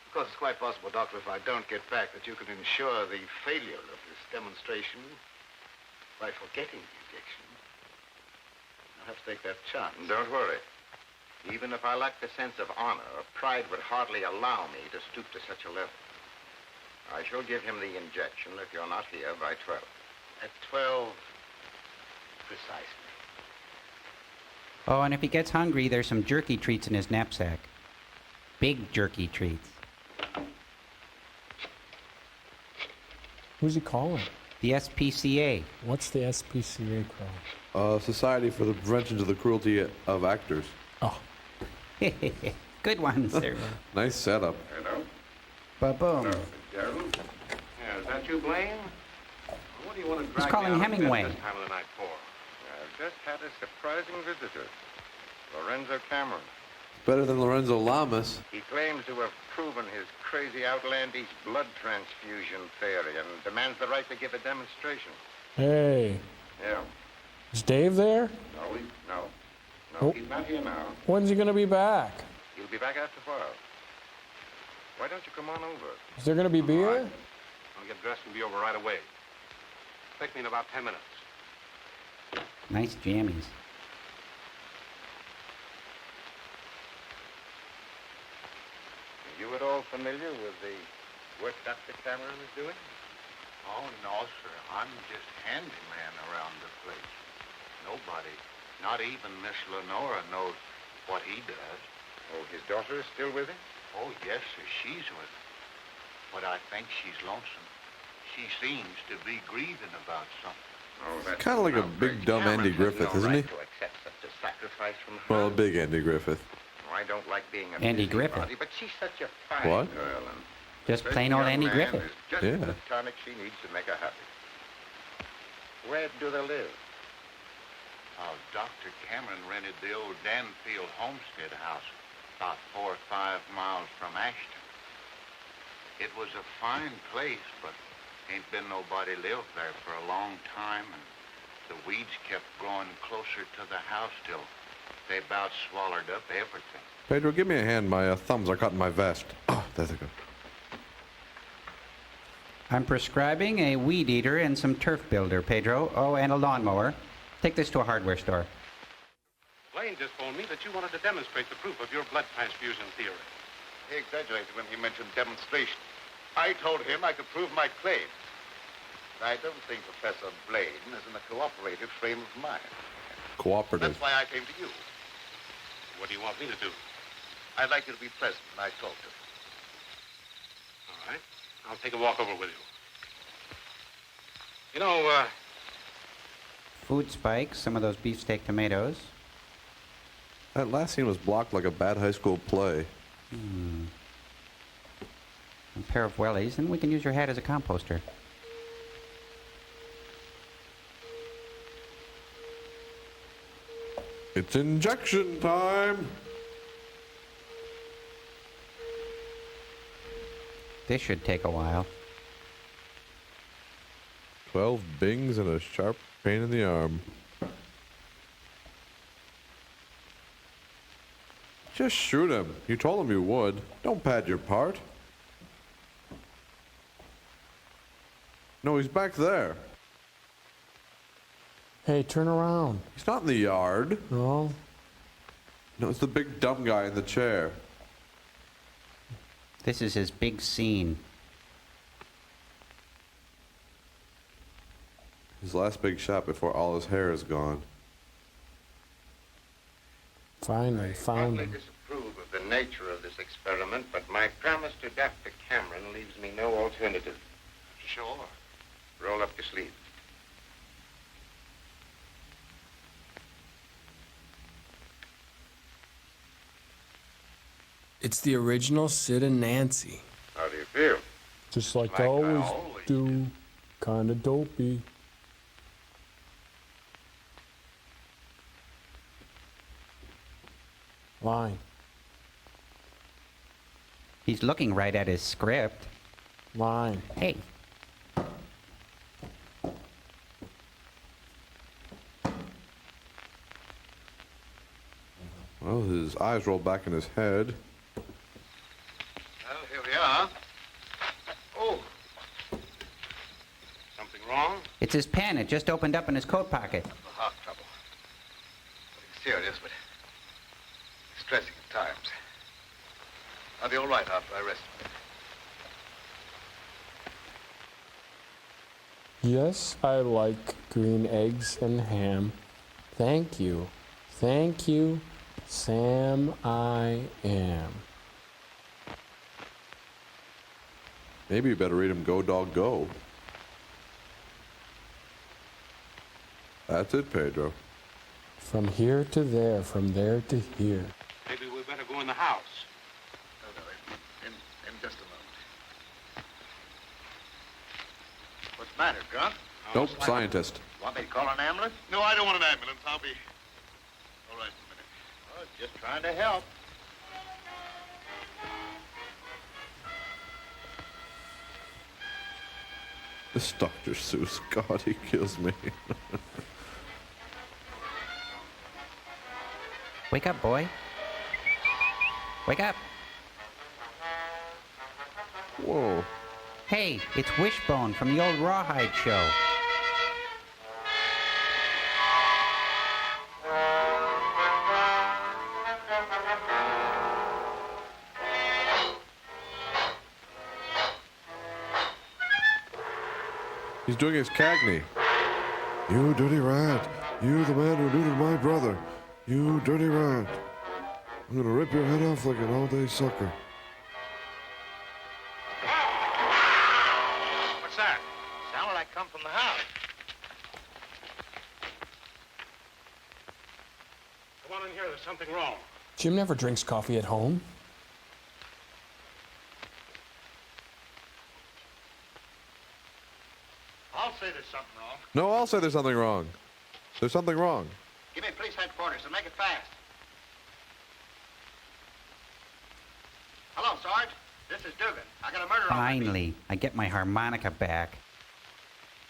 Of course, it's quite possible, Doctor, if I don't get back, that you can ensure the failure of this demonstration by forgetting the injection. I'll have to take that chance. Don't worry. Even if I lacked a sense of honor, pride would hardly allow me to stoop to such a level. I shall give him the injection if you're not here by 12. At 12, precisely. Oh, and if he gets hungry, there's some jerky treats in his knapsack. Big jerky treats. Who's he calling? The SPCA. What's the SPCA called? Society for the Prevention of the Cruelty of Actors. Oh. Good one, sir. Nice setup. Hello? Ba-boom. Hello, Fitzgerald. Yeah, is that you, Blaine? What do you want to drag calling me out of Hemingway. bed this time of the night for? I've just had a surprising visitor. Lorenzo Cameron. Better than Lorenzo Lamas. He claims to have proven his crazy, outlandish blood transfusion theory and demands the right to give a demonstration. Hey, Yeah. is Dave there? No, Oh. he's not here now. When's he gonna be back? He'll be back after 12. Why don't you come on over? Is there gonna be beer? I'll get dressed and be over right away. Take me in about 10 minutes. Nice jammies. Are you at all familiar with the work Dr. Cameron is doing? Oh, no, sir. I'm just handyman around the place. Nobody, not even Miss Lenora, knows what he does. Oh, his daughter is still with him? Oh, yes, sir. She's with him. But I think she's lonesome. She seems to be grieving about something. Kind of like a big dumb Andy Griffith, isn't he? Well, a big Andy Griffith. I don't like being a Andy Griffith. busybody, but she's such a fine What? girl. And Just certain plain old young Andy man Griffith. is just Yeah. the tonic she needs to make her happy. Where do they live? Oh, Dr. Cameron rented the old Danfield homestead house about 4 or 5 miles from Ashton. It was a fine place, but ain't been nobody lived there for a long time, and the weeds kept growing closer to the house till they about swallowed up everything. Pedro, give me a hand. My thumbs are caught in my vest. Oh, there they go. I'm prescribing a weed eater and some turf builder, Pedro. Oh, and a lawnmower. Take this to a hardware store. Blaine just phoned me that you wanted to demonstrate the proof of your blood transfusion theory. He exaggerated when he mentioned demonstration. I told him I could prove my claim. I don't think Professor Blaine is in a cooperative frame of mind. Cooperative. That's why I came to you. What do you want me to do? I'd like you to be present when I talk to him. All right. I'll take a walk over with you. You know, Food spikes, some of those beefsteak tomatoes. That last scene was blocked like a bad high school play. A pair of wellies, and we can use your hat as a composter. It's injection time. This should take a while. 12 bings and a sharp pain in the arm. Just shoot him. You told him you would. Don't pad your part. No, he's back there. Hey, turn around. He's not in the yard. No. No, it's the big dumb guy in the chair. This is his big scene. His last big shot before all his hair is gone. Finally, found I him. disapprove of the nature of this experiment, but my promise to Dr. Cameron leaves me no alternative. Sure. Roll up your sleeve. It's the original Sid and Nancy. How do you feel? Just like I always do. Kinda dopey. Line. He's looking right at his script. Line. Hey. Well, his eyes roll back in his head. Well, here we are. Oh. something wrong? It's his pen. It just opened up in his coat pocket. Heart trouble. Nothing serious, but distressing at times. I'll be all right after I rest. Yes, I like green eggs and ham. Thank you. Thank you, Sam, I am. Maybe you better read him Go Dog Go. That's it, Pedro. From here to there, from there to here. Maybe we better go in the house. In just a moment. What's the matter, Grunt? Nope, scientist. Want me to call an ambulance? No, I don't want an ambulance. I'll be all right in a minute. Oh, just trying to help. This Dr. Seuss, God, he kills me. Wake up, boy. Wake up. Whoa. Hey, it's Wishbone from the old Rawhide show. He's doing his Cagney. You dirty rat. You the man who neutered my brother. You dirty rat. I'm gonna rip your head off like an all-day sucker. What's that? Sounded like come from the house. Come on in here. There's something wrong. Jim never drinks coffee at home. I'll say there's something wrong. No, I'll say there's something wrong. There's something wrong. Give me police headquarters and make it fast. Hello, Sarge. This is Dugan. I got a murder on my feet. Finally, I get my harmonica back.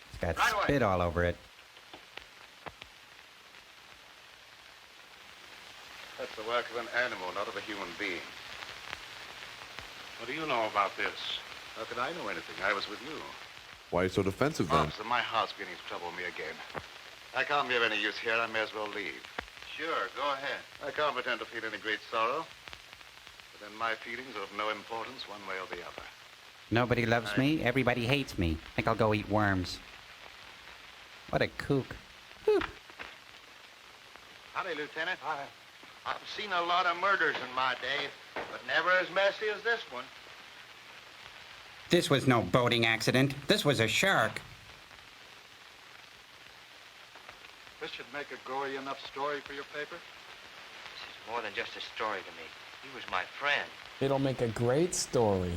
It's got Right away. spit all over it. That's the work of an animal, not of a human being. What do you know about this? How could I know anything? I was with you. Why are you so defensive then? Officer, my heart's beginning to trouble me again. I can't be of any use here. I may as well leave. Sure, go ahead. I can't pretend to feel any great sorrow. But then my feelings are of no importance one way or the other. Nobody loves me. Everybody hates me. Think I'll go eat worms. What a kook. Whew. Howdy, Lieutenant. I've seen a lot of murders in my day, but never as messy as this one. This was no boating accident. This was a shark. This should make a gory enough story for your paper. This is more than just a story to me. He was my friend. It'll make a great story.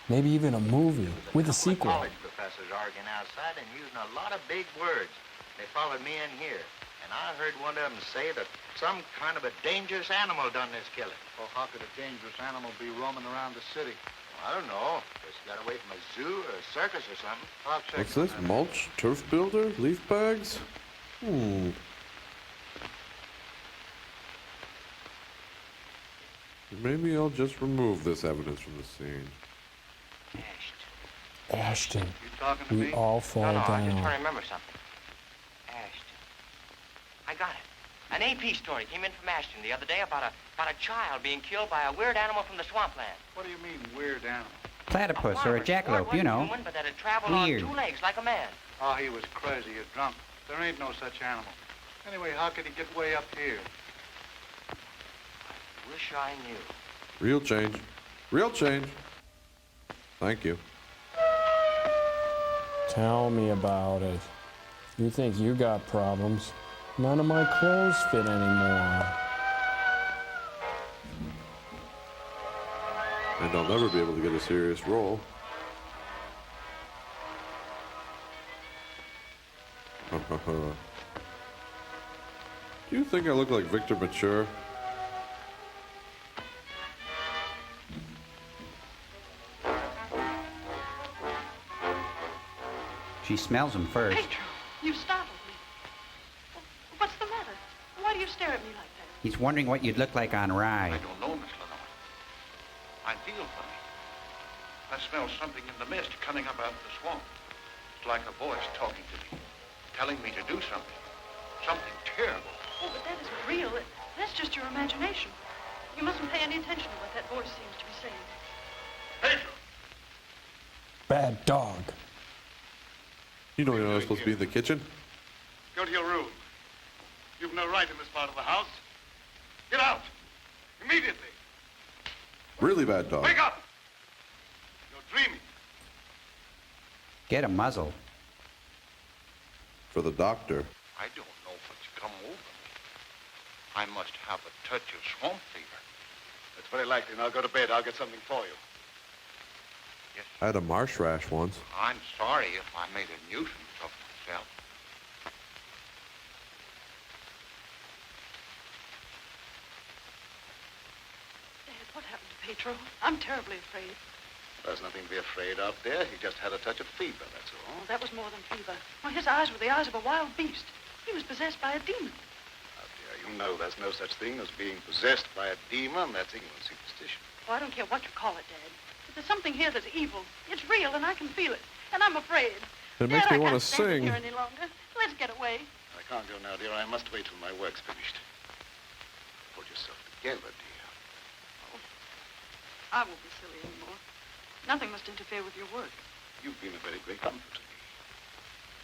Maybe even a movie with a sequel. College professors arguing outside and using a lot of big words. They followed me in here, and I heard one of them say that some kind of a dangerous animal done this killing. Well, how could a dangerous animal be roaming around the city? Well, I don't know. Just got away from a zoo or a circus or something. I'll check. What's this? Mulch? Turf builder? Leaf bags? Maybe I'll just remove this evidence from the scene. Ashton. You talking to We me? all fall No, I'm just down. trying to remember something. Ashton. I got it. An AP story came in from Ashton the other day about a child being killed by a weird animal from the swampland. What do you mean, weird animal? Platypus or a jackalope, you know. Human, but that had traveled Weird. on two legs like a man. Oh, he was crazy or drunk. There ain't no such animal. Anyway, how could he get way up here? Wish I knew. Real change. Real change. Thank you. Tell me about it. You think you got problems? None of my clothes fit anymore. And I'll never be able to get a serious role. Do you think I look like Victor Mature? She smells him first. Pedro, you startled me. What's the matter? Why do you stare at me like that? He's wondering what you'd look like on rye. I don't know, Miss Lenore. I feel funny. I smell something in the mist coming up out of the swamp. It's like a voice talking to me, telling me to do something. Something terrible. Oh, but that isn't real. That's just your imagination. You mustn't pay any attention to what that voice seems to be saying. Pedro! Bad dog. You know you're not supposed to be in the kitchen? Go to your room. You've no right in this part of the house. Get out! Immediately! Really bad dog. Wake up! You're dreaming. Get a muzzle. For the doctor. I don't know what's come over me. I must have a touch of swamp fever. That's very likely. Now go to bed. I'll get something for you. Yes, I had a marsh rash once. I'm sorry if I made a nuisance of myself. Dad, what happened to Pedro? I'm terribly afraid. There's nothing to be afraid of, dear. He just had a touch of fever, that's all. Oh, that was more than fever. Well, his eyes were the eyes of a wild beast. He was possessed by a demon. Now, dear, you know there's no such thing as being possessed by a demon. That's England superstition. Oh, I don't care what you call it, Dad. But there's something here that's evil. It's real, and I can feel it. And I'm afraid. It makes Dad, me I want to can't stand sing. here any longer. Let's get away. I can't go now, dear. I must wait till my work's finished. Pull yourself together, dear. I won't be silly anymore. Nothing must interfere with your work. You've been a very great comfort to me.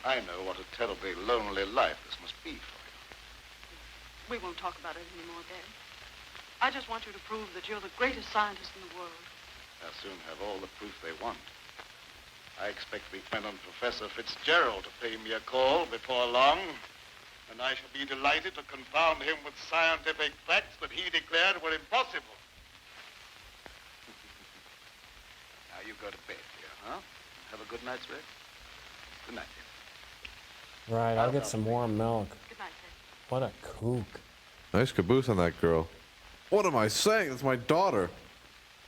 I know what a terribly lonely life this must be for you. We won't talk about it anymore, Dad. I just want you to prove that you're the greatest scientist in the world. They'll soon have all the proof they want. I expect the friend on Professor Fitzgerald to pay me a call before long. And I shall be delighted to confound him with scientific facts that he declared were impossible. Now you go to bed, dear, huh? Have a good night's rest. Good night, dear. Right, I'll get some warm milk. Good night, sir. What a kook. Nice caboose on that girl. What am I saying? That's my daughter.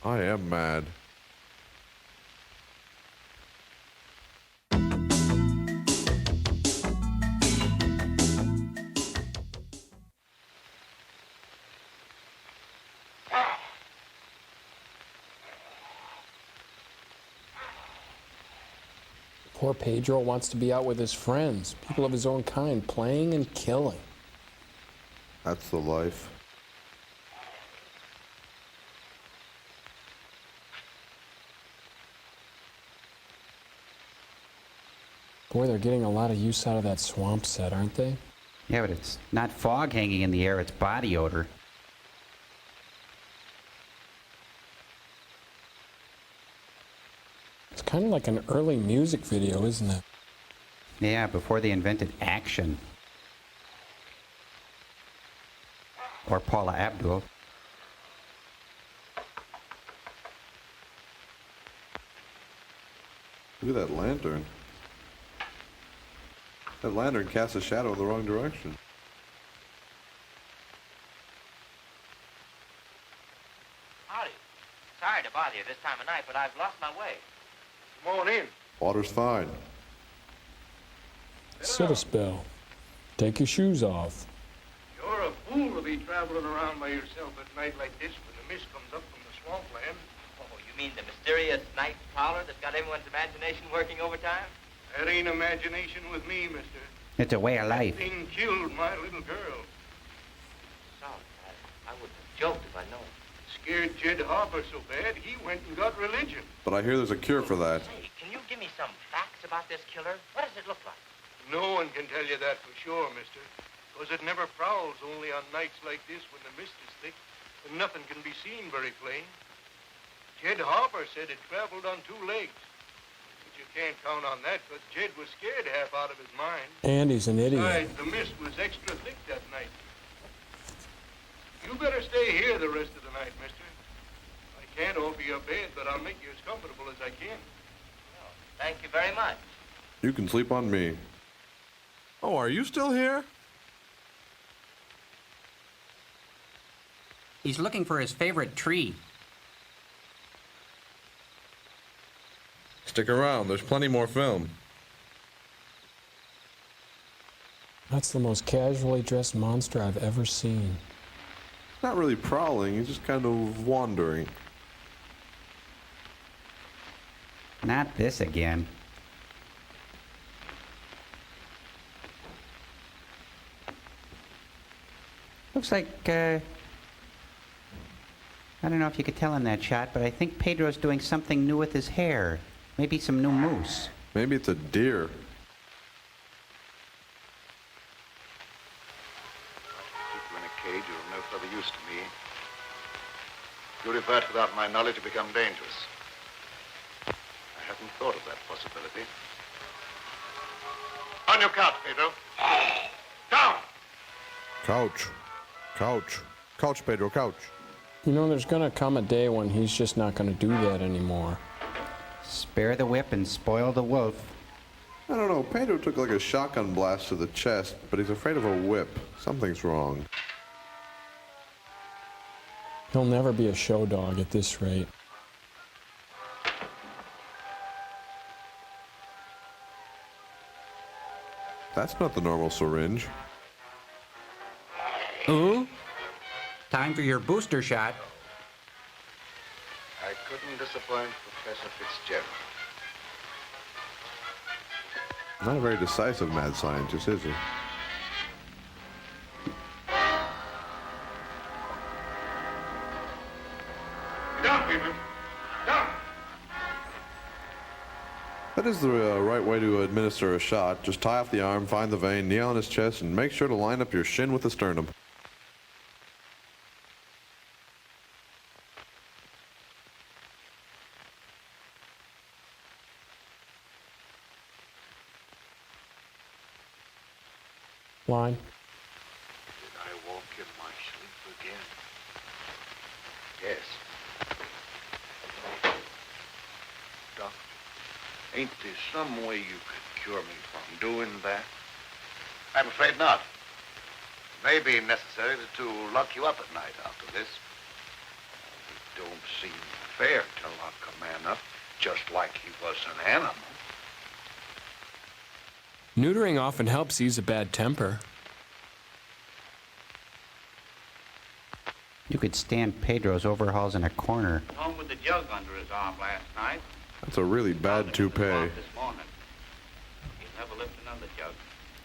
I am mad. Poor Pedro wants to be out with his friends, people of his own kind, playing and killing. That's the life. Boy, they're getting a lot of use out of that swamp set, aren't they? Yeah, but it's not fog hanging in the air, it's body odor. It's kind of like an early music video, isn't it? Yeah, before they invented action. Or Paula Abdul. Look at that lantern. That lantern casts a shadow in the wrong direction. Howdy. Sorry to bother you this time of night, but I've lost my way. Come on in. Water's fine. Sit a spell. Take your shoes off. You're a fool to be traveling around by yourself at night like this when the mist comes up from the swampland. Oh, you mean the mysterious night prowler that's got everyone's imagination working overtime? That ain't imagination with me, mister. It's a way of life. That thing killed my little girl. Sorry, I wouldn't have joked if I'd known. Scared Jed Harper so bad, he went and got religion. But I hear there's a cure for that. Say, can you give me some facts about this killer? What does it look like? No one can tell you that for sure, mister. Because it never prowls only on nights like this when the mist is thick and nothing can be seen very plain. Jed Harper said it traveled on 2 legs. But you can't count on that because Jed was scared half out of his mind. And he's an idiot. Besides, the mist was extra thick that night. You better stay here the rest of the night, mister. I can't offer you a bed, but I'll make you as comfortable as I can. Well, thank you very much. You can sleep on me. Oh, are you still here? He's looking for his favorite tree. Stick around. There's plenty more film. That's the most casually dressed monster I've ever seen. Not really prowling. He's just kind of wandering. Not this again. Looks like, I don't know if you could tell in that shot, but I think Pedro's doing something new with his hair. Maybe some new mousse. Maybe it's a deer. Keep you in a cage, you're of no further use to me. If you revert without my knowledge, you become dangerous. I hadn't thought of that possibility. On your couch, Pedro. Down! Couch. Couch. Couch, Pedro, couch. You know, there's gonna come a day when he's just not gonna do that anymore. Spare the whip and spoil the wolf. I don't know. Pedro took like a shotgun blast to the chest, but he's afraid of a whip. Something's wrong. He'll never be a show dog at this rate. That's not the normal syringe. Ooh, time for your booster shot. I couldn't disappoint Professor Fitzgerald. Not a very decisive mad scientist, is he? Down, Pedro. Down! That is the right way to administer a shot. Just tie off the arm, find the vein, kneel on his chest, and make sure to line up your shin with the sternum. line. Did I walk in my sleep again? Yes. Doctor, ain't there some way you could cure me from doing that? I'm afraid not. It may be necessary to lock you up at night after this. It don't seem fair to lock a man up just like he was an animal. Neutering often helps ease a bad temper. You could stand Pedro's overhauls in a corner. Home with the jug under his arm last night. That's a really bad toupee. This morning. He'll never lift another jug.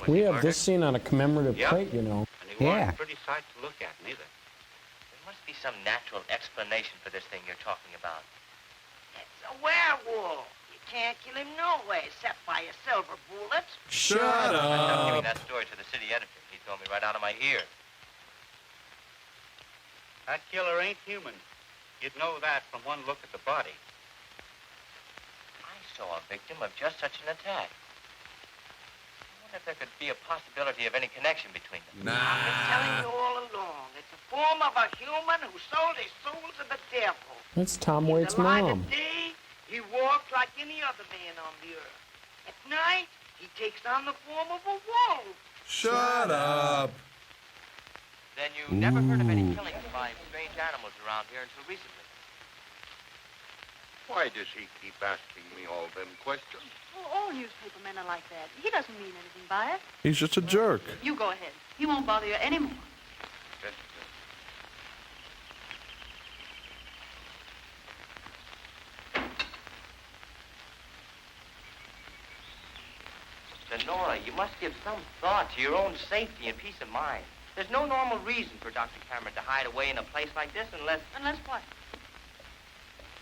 When We he have murdered, this scene on a commemorative Yep. plate, you know. and he wasn't a pretty sight to look at, neither. There must be some natural explanation for this thing you're talking about. It's a werewolf. You can't kill him no way except by a silver bullet. Shut I'm giving up. that story to the city editor. He told me right out of my ear. That killer ain't human. You'd know that from one look at the body. I saw a victim of just such an attack. I wonder if there could be a possibility of any connection between them. I've been telling you all along. It's a form of a human who sold his soul to the devil. That's Tom Waite's The light mom. of day, he walks like any other man on the earth. At night, he takes on the form of a wolf. Shut up. Then you never heard of any killings by strange animals around here until recently. Why does he keep asking me all them questions? Well, all newspaper men are like that. He doesn't mean anything by it. He's just a jerk. You go ahead. He won't bother you anymore. Lenora, you must give some thought to your own safety and peace of mind. There's no normal reason for Dr. Cameron to hide away in a place like this unless... Unless what?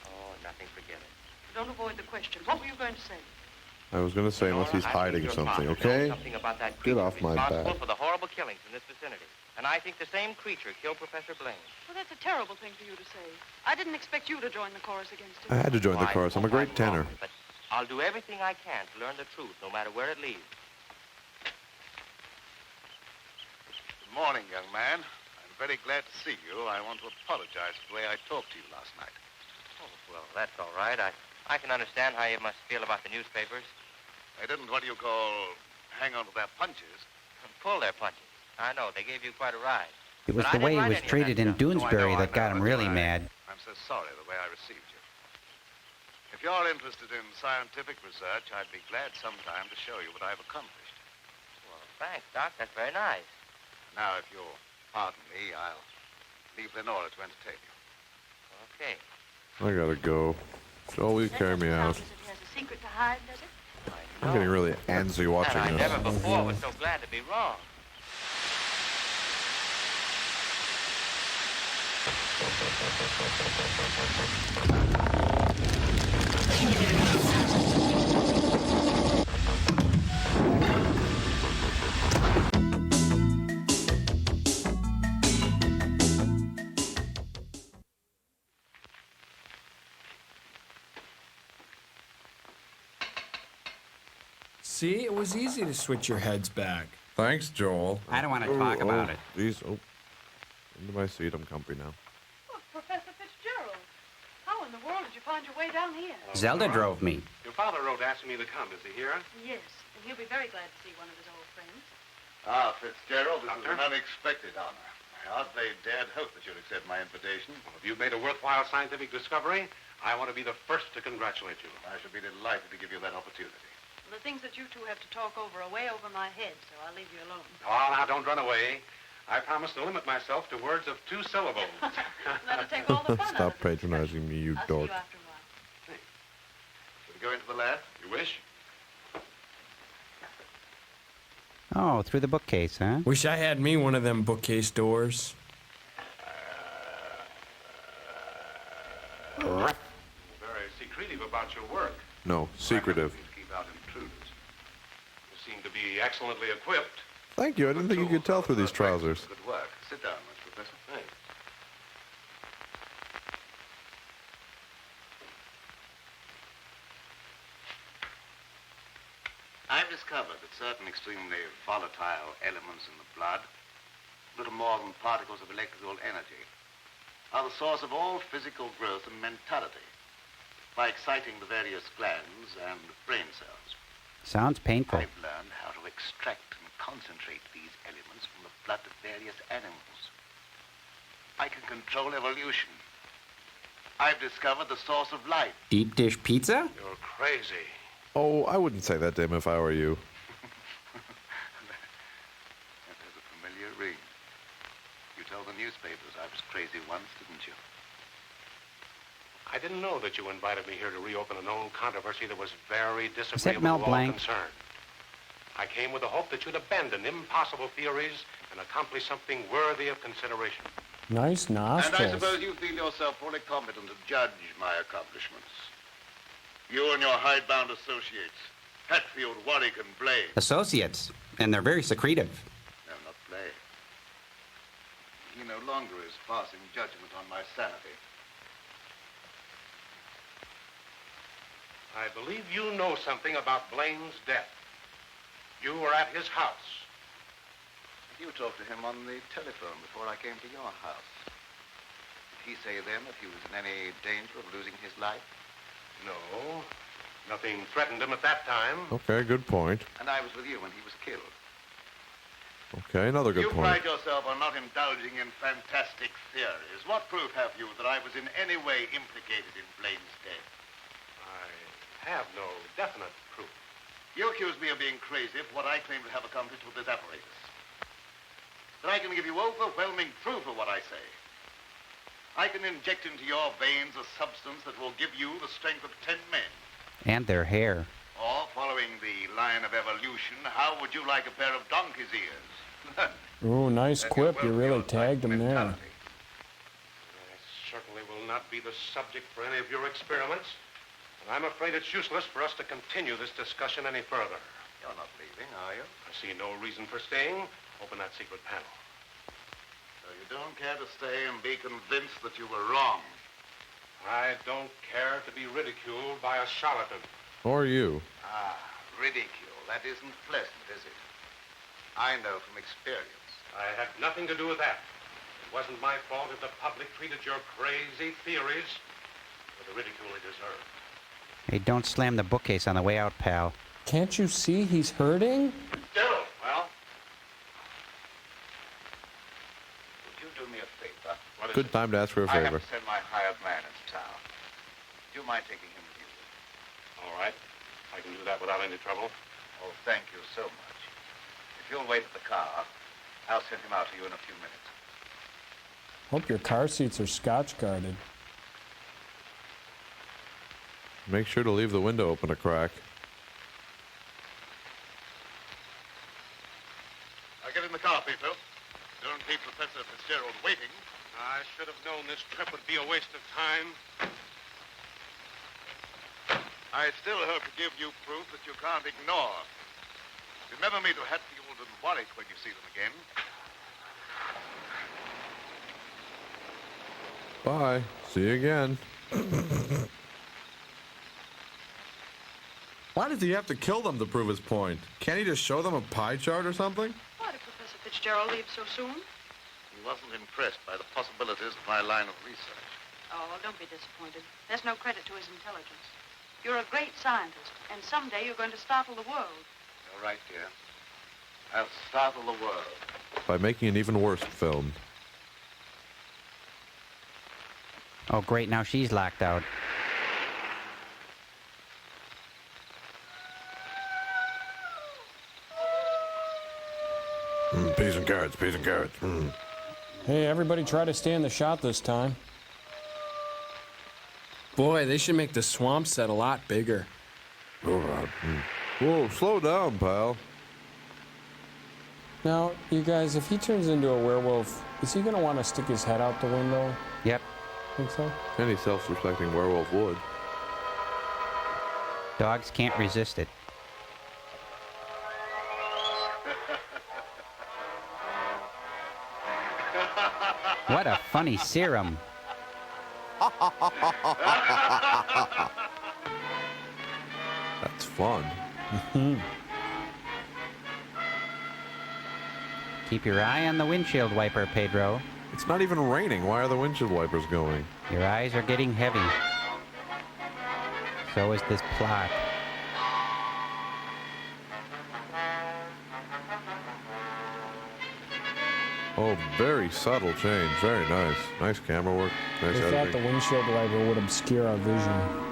Oh, nothing, forget it. Don't avoid the question. What were you going to say? I was going to say, unless he's hiding something, okay? Get off my responsible back. for the horrible killings in this vicinity. And I think the same creature killed Professor Blaine. Well, that's a terrible thing for you to say. I didn't expect you to join the chorus against him. I had to join the Why, chorus. I'm a great tenor. But I'll do everything I can to learn the truth, no matter where it leads. Good morning, young man. I'm very glad to see you. I want to apologize for the way I talked to you last night. Oh, well, that's all right. I can understand how you must feel about the newspapers. They didn't, what do you call, hang on to their punches. Pull their punches. I know, they gave you quite a ride. It was But the I way he didn't was write any of treated that in stuff. Doonesbury I that got him really but mad. I'm so sorry the way I received you. If you're interested in scientific research, I'd be glad sometime to show you what I've accomplished. Well, thanks, Doc. That's very nice. Now, if you'll pardon me, I'll leave Lenora to entertain you. Okay. I gotta go. Joel, will you carry me out? It has a secret to hide, does it? I'm getting really antsy watching And I this. never before was so glad to be wrong. See, it was easy to switch your heads back. Thanks, Joel. I don't want to talk about it. Please, into my seat. I'm comfy now. Oh, Professor Fitzgerald. How in the world did you find your way down here? Zelda drove me. Your father wrote asking me to come. Is he here? Yes, and he'll be very glad to see one of his old friends. Ah, Fitzgerald, this is an unexpected honor. I hardly dared hope that you'd accept my invitation. Well, if you've made a worthwhile scientific discovery, I want to be the first to congratulate you. I should be delighted to give you that opportunity. The things that you two have to talk over are way over my head, so I'll leave you alone. Oh, now, don't run away. I promise to limit myself to words of 2 syllables. That'll take all the fun out Stop of it. patronizing me, you I'll see dork. you after a while. Should we go into the lab? You wish? Oh, through the bookcase, huh? Wish I had me one of them bookcase doors. Very secretive about your work. No, secretive. Please keep out intruders. You seem to be excellently equipped. Thank you. I didn't think you could tell through these trousers. Good work. Sit down, Mr. Professor. Thanks. I've discovered discovered that certain extremely volatile elements in the blood, little more than particles of electrical energy, are the source of all physical growth and mentality by exciting the various glands and brain cells. Sounds painful. I've learned how to extract and concentrate these elements from the blood of various animals. I can control evolution. I've discovered the source of life. Deep dish pizza? You're crazy. Oh, I wouldn't say that to him if I were you. That has a familiar ring. You told the newspapers I was crazy once, didn't you? I didn't know that you invited me here to reopen a known controversy that was very Mel disagreeable to all Blanc? concerned. I came with the hope that you'd abandon impossible theories and accomplish something worthy of consideration. Nice nostrils. And I suppose you feel yourself fully competent to judge my accomplishments. You and your hidebound associates, Hatfield, Warwick, and Blake. Associates. And they're very secretive. No, not Blake. He no longer is passing judgment on my sanity. I believe you know something about Blaine's death. You were at his house. You talked to him on the telephone before I came to your house. Did he say then that he was in any danger of losing his life? No. Nothing threatened him at that time. Okay, good point. And I was with you when he was killed. Okay, another good You point. pride yourself on not indulging in fantastic theories. What proof have you that I was in any way implicated in Blaine's death? I have no definite proof. You accuse me of being crazy for what I claim to have accomplished with this apparatus. But I can give you overwhelming proof of what I say. I can inject into your veins a substance that will give you the strength of 10 men. And their hair. Or, following the line of evolution, how would you like a pair of donkey's ears? Ooh, nice quip. You really tagged him there. I certainly will not be the subject for any of your experiments. And I'm afraid it's useless for us to continue this discussion any further. You're not leaving, are you? I see no reason for staying. Open that secret panel. So you don't care to stay and be convinced that you were wrong? I don't care to be ridiculed by a charlatan. Or you. Ah, ridicule. That isn't pleasant, is it? I know from experience. I had nothing to do with that. It wasn't my fault if the public treated your crazy theories with the ridicule they deserve. Hey, don't slam the bookcase on the way out, pal. Can't you see he's hurting? Still, well, Would you do me a favor? Good time to ask for a I have favor. to send my hired man into town. Do you mind taking him with you? all right. I can do that without any trouble. Oh, thank you so much. If you'll wait at the car, I'll send him out to you in a few minutes. Hope your car seats are scotch guarded. Make sure to leave the window open a crack. Now get in the car, Peter. Don't keep Professor Fitzgerald waiting. I should have known this trip would be a waste of time. I still hope to give you proof that you can't ignore. Remember me to Hatfield and Warwick when you see them again. Bye. See you again. Why does he have to kill them to prove his point? Can't he just show them a pie chart or something? Why did Professor Fitzgerald leave so soon? He wasn't impressed by the possibilities of my line of research. Oh, well, don't be disappointed. There's no credit to his intelligence. You're a great scientist, and someday you're going to startle the world. You're right, dear. I'll startle the world. By making an even worse film. Oh, great. Now she's locked out. Peas and carrots, peas and carrots. Hey, everybody try to stay in the shot this time. Boy, they should make the swamp set a lot bigger. Whoa, slow down, pal. Now, you guys, if he turns into a werewolf, is he going to want to stick his head out the window? Yep. Think so? Any self-respecting werewolf would. Dogs can't resist it. What a funny serum. That's fun. Keep your eye on the windshield wiper, Pedro. It's not even raining. Why are the windshield wipers going? Your eyes are getting heavy. So is this plot. Oh, very subtle change. Very nice. Nice camera work. Nice We thought editing. the windshield wiper would obscure our vision.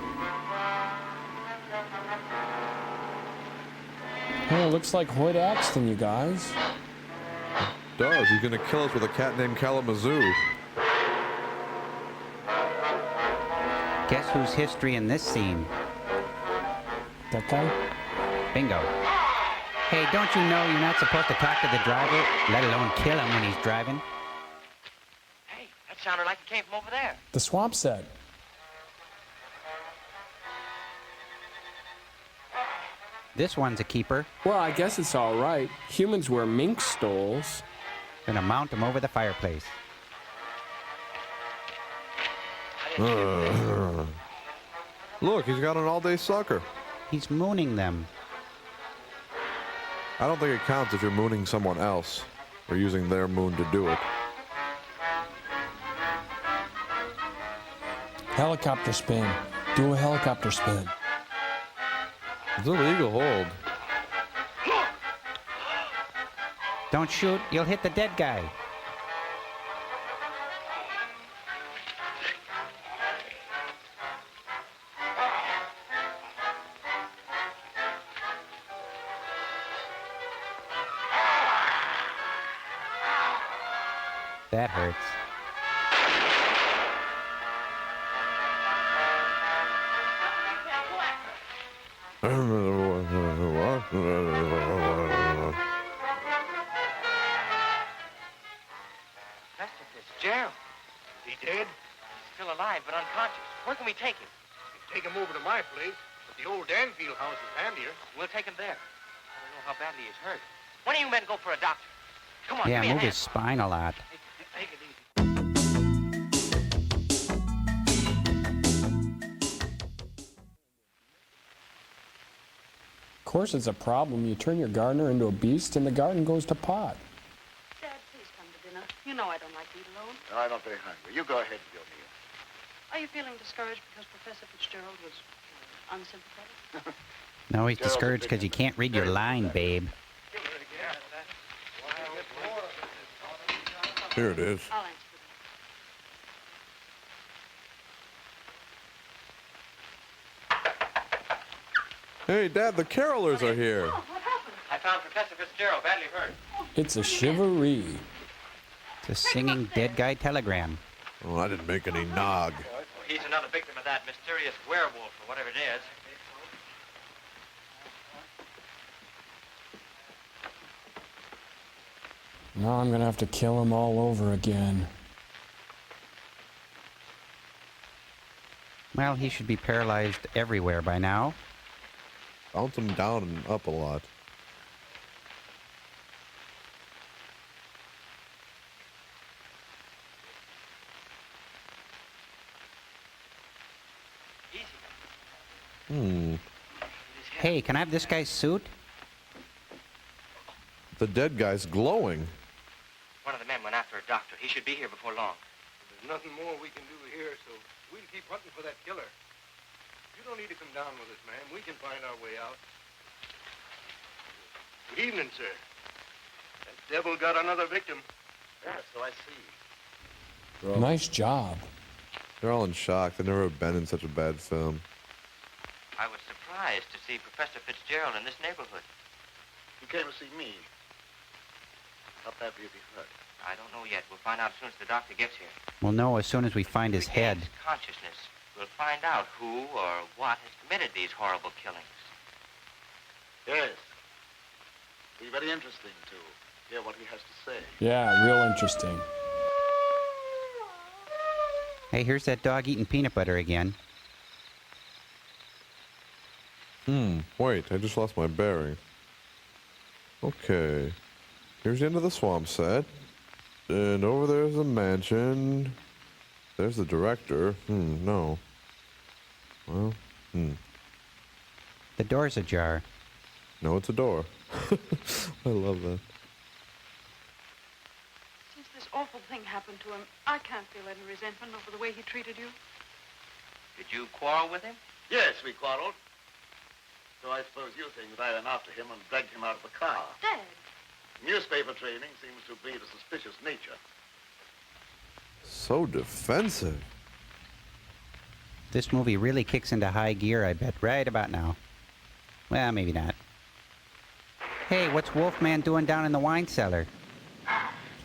Hey, it looks like Hoyt Axton, you guys. Does. He's gonna kill us with a cat named Kalamazoo. Guess whose history in this scene? That guy? Bingo. Hey, don't you know you're not supposed to talk to the driver, let alone kill him when he's driving? Hey, that sounded like it came from over there. The swamp set. This one's a keeper. Well, I guess it's all right. Humans wear mink stoles. Gonna mount him over the fireplace. Look, he's got an all-day sucker. He's mooning them. I don't think it counts if you're mooning someone else or using their moon to do it. Helicopter spin. Do a helicopter spin. It's illegal hold. Don't shoot, you'll hit the dead guy. That hurts. Professor Fitzgerald. Is he dead? Still alive, but unconscious. Where can we take him? Take him over to my place, but the old Danfield house is handier. We'll take him there. I don't know how badly he's hurt. When do you men go for a doctor? Come on, Yeah, give me a move hand. his spine a lot. Take it easy. Of course it's a problem. You turn your gardener into a beast and the garden goes to pot. Dad, please come to dinner. You know I don't like to eat alone. No, I'm not very hungry. You go ahead with your meal. Are you feeling discouraged because Professor Fitzgerald was unsympathetic? No, he's discouraged because you can't read your line, babe. Here it is. I'll answer Hey, Dad, the carolers are here. I found Professor Fitzgerald badly hurt. It's a shivaree. It's a singing dead guy telegram. Oh, I didn't make any nog. He's another victim of that mysterious werewolf or whatever it is. Now I'm gonna have to kill him all over again. Well, he should be paralyzed everywhere by now. Bounce him down and up a lot. Hey, can I have this guy's suit? The dead guy's glowing. One of the men went after a doctor. He should be here before long. There's nothing more we can do here, so we'll keep hunting for that killer. You don't need to come down with us, ma'am. We can find our way out. Good evening, sir. That devil got another victim. Yeah, so I see. Nice job. They're all in shock. They've never been in such a bad film. I was surprised to see Professor Fitzgerald in this neighborhood. You came to see me. How badly is he hurt? I don't know yet. We'll find out as soon as the doctor gets here. We'll know as soon as we find his head. Regains consciousness. We'll find out who or what has committed these horrible killings. Yes. It'll be very interesting to hear what he has to say. Yeah, real interesting. Hey, here's that dog eating peanut butter again. Wait, I just lost my bearing. Okay. Here's the end of the swamp set. And over there's the mansion. There's the director. No. Well, The door's ajar. No, it's a door. I love that. awful thing happened to him, I can't feel any resentment over the way he treated you. Did you quarrel with him? Yes, we quarreled. So I suppose you think that I ran after him and dragged him out of the car. Dad. Newspaper training seems to breed a suspicious nature. So defensive. This movie really kicks into high gear, I bet, right about now. Well, maybe not. Hey, what's Wolfman doing down in the wine cellar?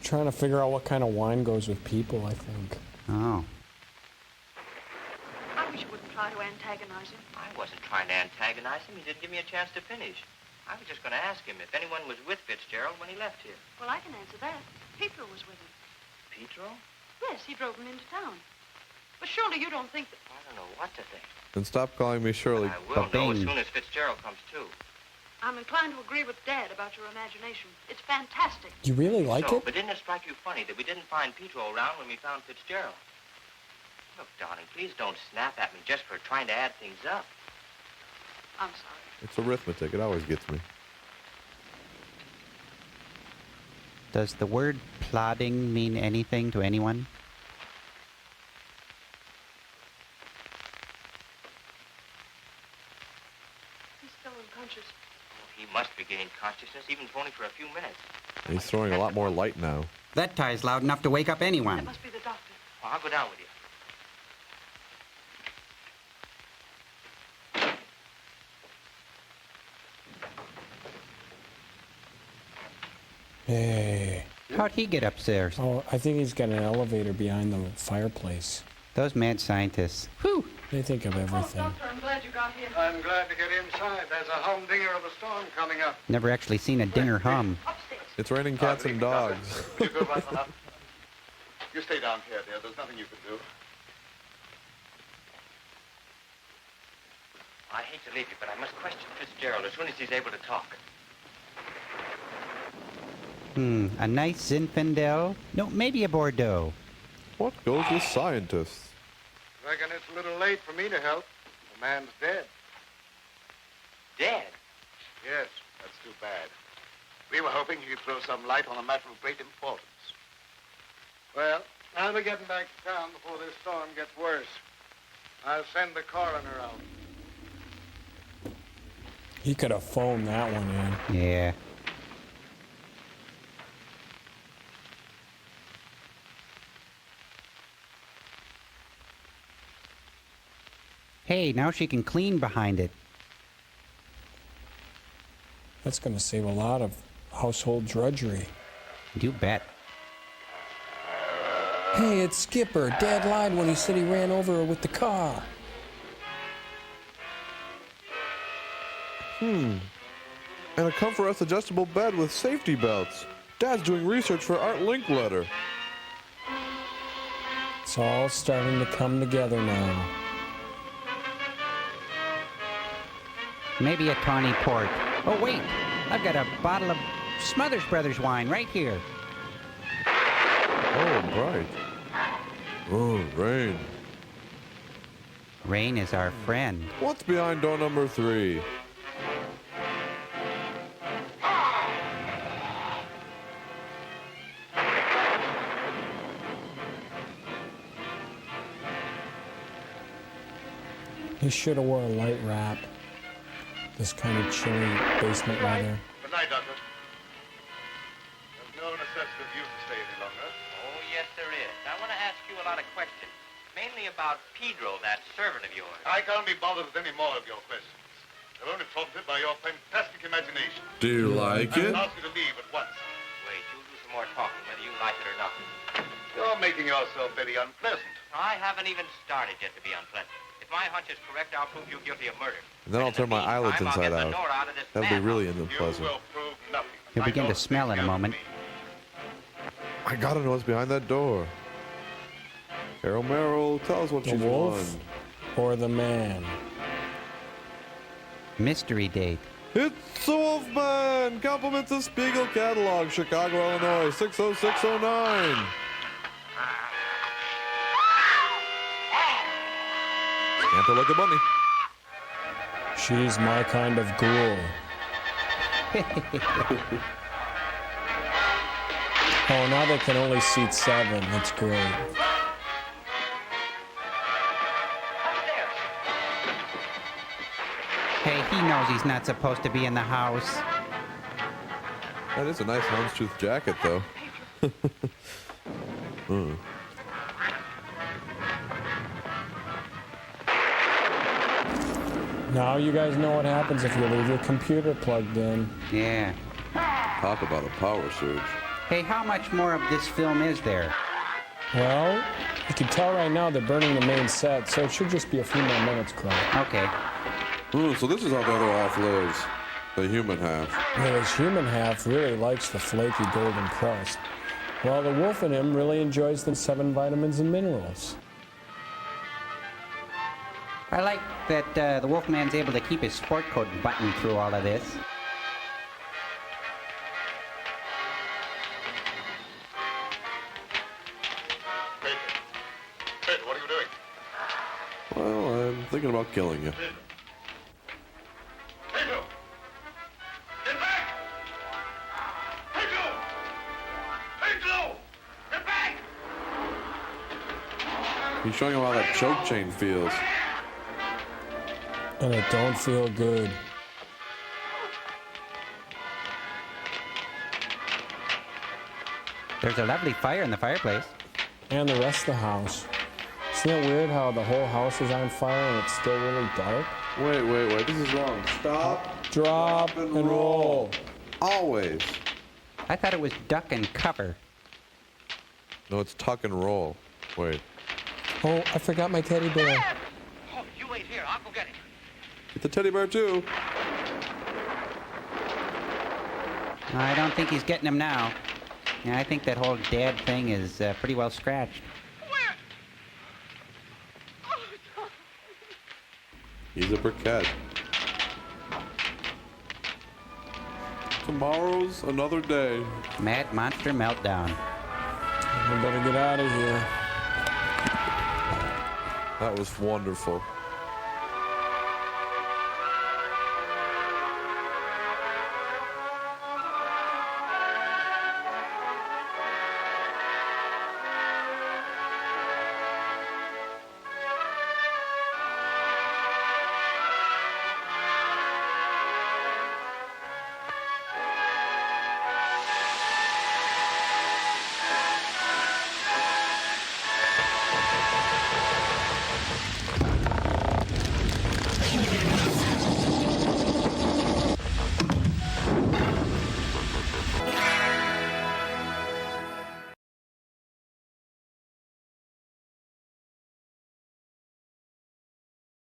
Trying to figure out what kind of wine goes with people, I think. Oh. I wish you wouldn't try to antagonize him. I wasn't trying to antagonize him. He didn't give me a chance to finish. I was just going to ask him if anyone was with Fitzgerald when he left here. Well, I can answer that. Pedro was with him. Pedro? Yes, he drove him into town. But surely you don't think that... I don't know what to think. And stop calling me Shirley. I will know as soon as Fitzgerald comes too. I'm inclined to agree with Dad about your imagination. It's fantastic. You really like it? But didn't it strike you funny that we didn't find Pedro around when we found Fitzgerald? Look, darling, please don't snap at me just for trying to add things up. I'm sorry. It's arithmetic. It always gets me. Does the word plodding mean anything to anyone? He's still unconscious. Oh, he must regain consciousness, even if only for a few minutes. He's throwing a lot more light now. That tie's loud enough to wake up anyone. That must be the doctor. Well, I'll go down with you. Hey. How'd he get upstairs? Oh, I think he's got an elevator behind the fireplace. Those mad scientists. Whew. They think of everything. Doctor, I'm glad you got here. I'm glad to get inside. There's a humdinger of a storm coming up. Never actually seen a dinger hum. It's raining cats and dogs. You go right on up. You stay down here, dear. There's nothing you can do. I hate to leave you, but I must question Fitzgerald as soon as he's able to talk. A nice Zinfandel? No, maybe a Bordeaux. What goes with scientists? Reckon it's a little late for me to help. The man's dead. Dead? Yes. That's too bad. We were hoping you'd throw some light on a matter of great importance. Well, I'll be getting back to town before this storm gets worse. I'll send the coroner out. He could have phoned that one in. Yeah. Hey, now she can clean behind it. That's going to save a lot of household drudgery. You bet. Hey, it's Skipper. Dad lied when he said he ran over her with the car. And a Comfort adjustable bed with safety belts. Dad's doing research for Art Linkletter. It's all starting to come together now. Maybe a tawny port. Oh, wait. I've got a bottle of Smothers Brothers wine right here. Oh, bright. Oh, rain. Rain is our friend. What's behind door number 3? He should have wore a light wrap. This kind of chilly basement weather. Good night, Doctor. There's no necessity for you to stay any longer. Oh, yes, there is. I want to ask you a lot of questions, mainly about Pedro, that servant of yours. I can't be bothered with any more of your questions. They're only prompted by your fantastic imagination. Do you like it? I'll ask you to leave at once. Wait, you'll do some more talking, whether you like it or not. You're making yourself very unpleasant. I haven't even started yet to be unpleasant. If my hunch is correct, I'll prove you guilty of murder. And then I'll turn my eyelids inside out. That'll be really unpleasant. You'll begin to smell in a moment. I gotta know what's behind that door. Carol Merrill, tell us what The she's wolf won. or the man? Mystery date. It's the Wolfman! Compliments of Spiegel Catalog, Chicago, Illinois, 60609. Santa like a bunny. She's my kind of ghoul. Oh, now they can only seat 7. That's great. Hey, he knows he's not supposed to be in the house. That is a nice houndstooth jacket, though. Now you guys know what happens if you leave your computer plugged in. Yeah. Talk about a power surge. Hey, how much more of this film is there? Well, you can tell right now they're burning the main set, so it should just be a few more minutes, Carl. Okay. Ooh, so this is how the other half lives. The human half. Well, his human half really likes the flaky golden crust, while the wolf in him really enjoys the 7 vitamins and minerals. I like that the Wolfman's able to keep his sport coat buttoned through all of this. Pedro, what are you doing? Well, I'm thinking about killing you. Pedro! Get back! Pedro! Pedro! Get back! He's showing him how that choke chain feels. And it don't feel good. There's a lovely fire in the fireplace. And the rest of the house. Isn't it weird how the whole house is on fire and it's still really dark? Wait. This is wrong. Stop. Drop and roll. Always. I thought it was duck and cover. No, it's tuck and roll. Wait. Oh, I forgot my teddy bear. Oh, you wait here. I'll go get it. Get the teddy bear, too. I don't think he's getting him now. Yeah, I think that whole dad thing is pretty well scratched. He's a briquette. Tomorrow's another day. Mad Monster Meltdown. We better get out of here. That was wonderful.